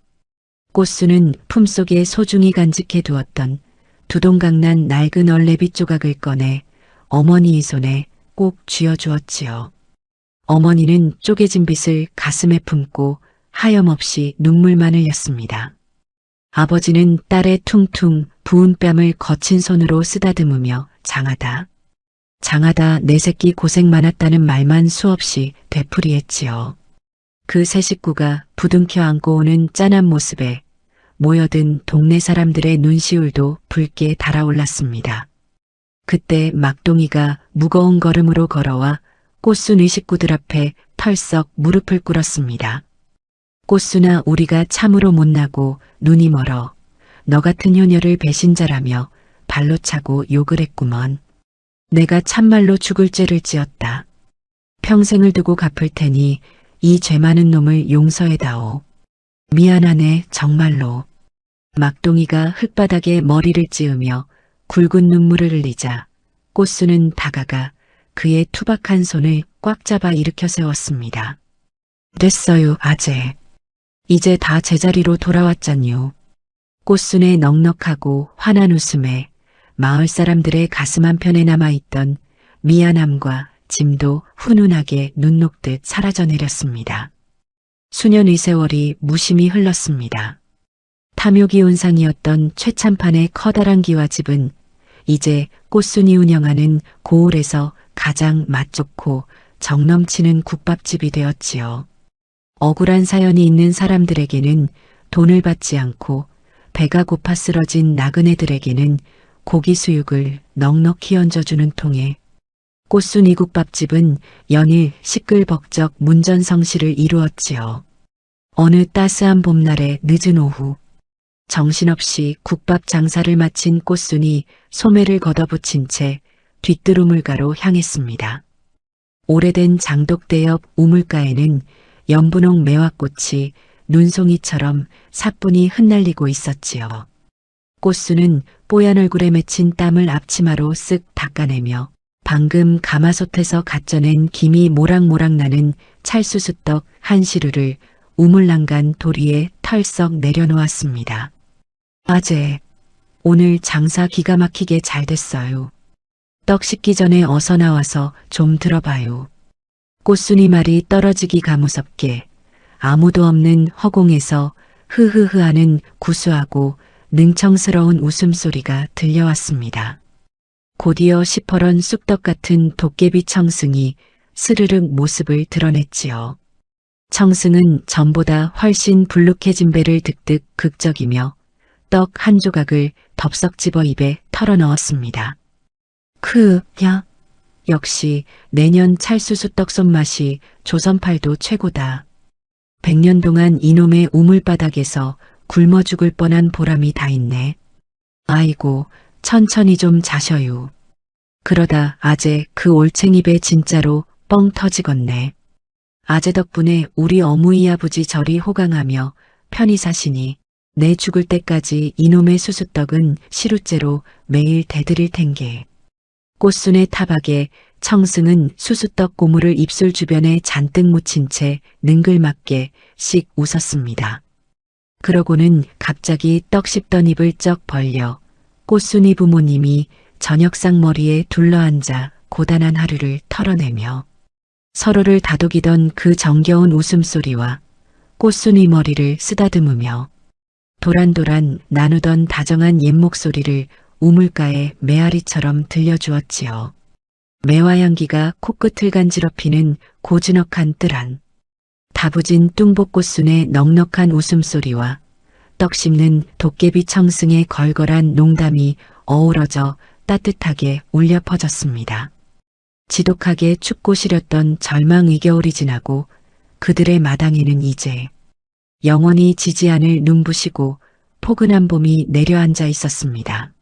꽃순은 품속에 소중히 간직해 두었던 두동강난 낡은 얼레비 조각을 꺼내 어머니의 손에 꼭 쥐어주었지요. 어머니는 쪼개진 빗을 가슴에 품고 하염없이 눈물만 흘렸습니다. 아버지는 딸의 퉁퉁 부은 뺨을 거친 손으로 쓰다듬으며 장하다. 장하다 내 새끼 고생 많았다는 말만 수없이 되풀이했지요. 그 세 식구가 부둥켜 안고 오는 짠한 모습에 모여든 동네 사람들의 눈시울도 붉게 달아올랐습니다. 그때 막동이가 무거운 걸음으로 걸어와 꽃순의 식구들 앞에 털썩 무릎을 꿇었습니다. 꽃순아, 우리가 참으로 못나고 눈이 멀어 너 같은 효녀를 배신자라며 발로 차고 욕을 했구먼. 내가 참말로 죽을 죄를 지었다. 평생을 두고 갚을 테니 이 죄 많은 놈을 용서해다오. 미안하네, 정말로. 막동이가 흙바닥에 머리를 찌으며 굵은 눈물을 흘리자 꽃순은 다가가 그의 투박한 손을 꽉 잡아 일으켜 세웠습니다. 됐어요, 아재. 이제 다 제자리로 돌아왔잖요. 꽃순의 넉넉하고 환한 웃음에 마을 사람들의 가슴 한편에 남아있던 미안함과 짐도 훈훈하게 눈 녹듯 사라져 내렸습니다. 수년의 세월이 무심히 흘렀습니다. 탐욕이 온상이었던 최참판의 커다란 기와집은 이제 꽃순이 운영하는 고을에서 가장 맛좋고 정넘치는 국밥집이 되었지요. 억울한 사연이 있는 사람들에게는 돈을 받지 않고 배가 고파 쓰러진 나그네들에게는 고기 수육을 넉넉히 얹어주는 통에 꽃순이 국밥집은 연일 시끌벅적 문전성시를 이루었지요. 어느 따스한 봄날의 늦은 오후 정신없이 국밥 장사를 마친 꽃순이 소매를 걷어붙인 채 뒷두루물가로 향했습니다. 오래된 장독대 옆 우물가에는 연분홍 매화꽃이 눈송이처럼 사뿐히 흩날리고 있었지요. 꽃순은 뽀얀 얼굴에 맺힌 땀을 앞치마로 쓱 닦아내며 방금 가마솥에서 갓 쪄낸 김이 모락모락 나는 찰수수떡 한 시루를 우물난간 도리에 털썩 내려놓았습니다. 아재, 오늘 장사 기가 막히게 잘 됐어요. 떡 식기 전에 어서 나와서 좀 들어봐요. 꽃순이 말이 떨어지기가 무섭게 아무도 없는 허공에서 흐흐흐 하는 구수하고 능청스러운 웃음소리가 들려왔습니다. 곧이어 시퍼런 쑥떡 같은 도깨비 청승이 스르륵 모습을 드러냈지요. 청승은 전보다 훨씬 불룩해진 배를 득득 극적이며 떡 한 조각을 덥석 집어 입에 털어 넣었습니다. 야, 역시 내년 찰수수떡 손맛이 조선팔도 최고다. 100년 동안 이놈의 우물바닥에서 굶어 죽을 뻔한 보람이 다 있네. 아이고, 천천히 좀 자셔요. 그러다 아재 그 올챙이 배 진짜로 뻥 터지겠네. 아재 덕분에 우리 어무이 아버지 저리 호강하며 편히 사시니 내 죽을 때까지 이놈의 수수떡은 시루째로 매일 대드릴 텐게. 꽃순의 타박에 청승은 수수떡 고무를 입술 주변에 잔뜩 묻힌 채 능글맞게 씩 웃었습니다. 그러고는 갑자기 떡 씹던 입을 쩍 벌려 꽃순이 부모님이 저녁상 머리에 둘러앉아 고단한 하루를 털어내며 서로를 다독이던 그 정겨운 웃음소리와 꽃순이 머리를 쓰다듬으며 도란도란 나누던 다정한 옛 목소리를 우물가의 메아리처럼 들려주었지요. 매화향기가 코끝을 간지럽히는 고즈넉한 뜰 안, 다부진 뚱보꽃순의 넉넉한 웃음소리와 떡 씹는 도깨비 청승의 걸걸한 농담이 어우러져 따뜻하게 울려 퍼졌습니다. 지독하게 춥고 시렸던 절망의 겨울이 지나고 그들의 마당에는 이제 영원히 지지 않을 눈부시고 포근한 봄이 내려앉아 있었습니다.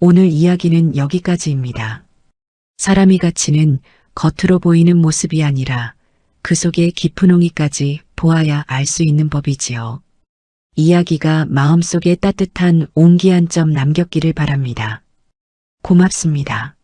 오늘 이야기는 여기까지입니다. 사람이 가치는 겉으로 보이는 모습이 아니라 그 속의 깊은 옹이까지 보아야 알 수 있는 법이지요. 이야기가 마음속에 따뜻한 온기 한 점 남겼기를 바랍니다. 고맙습니다.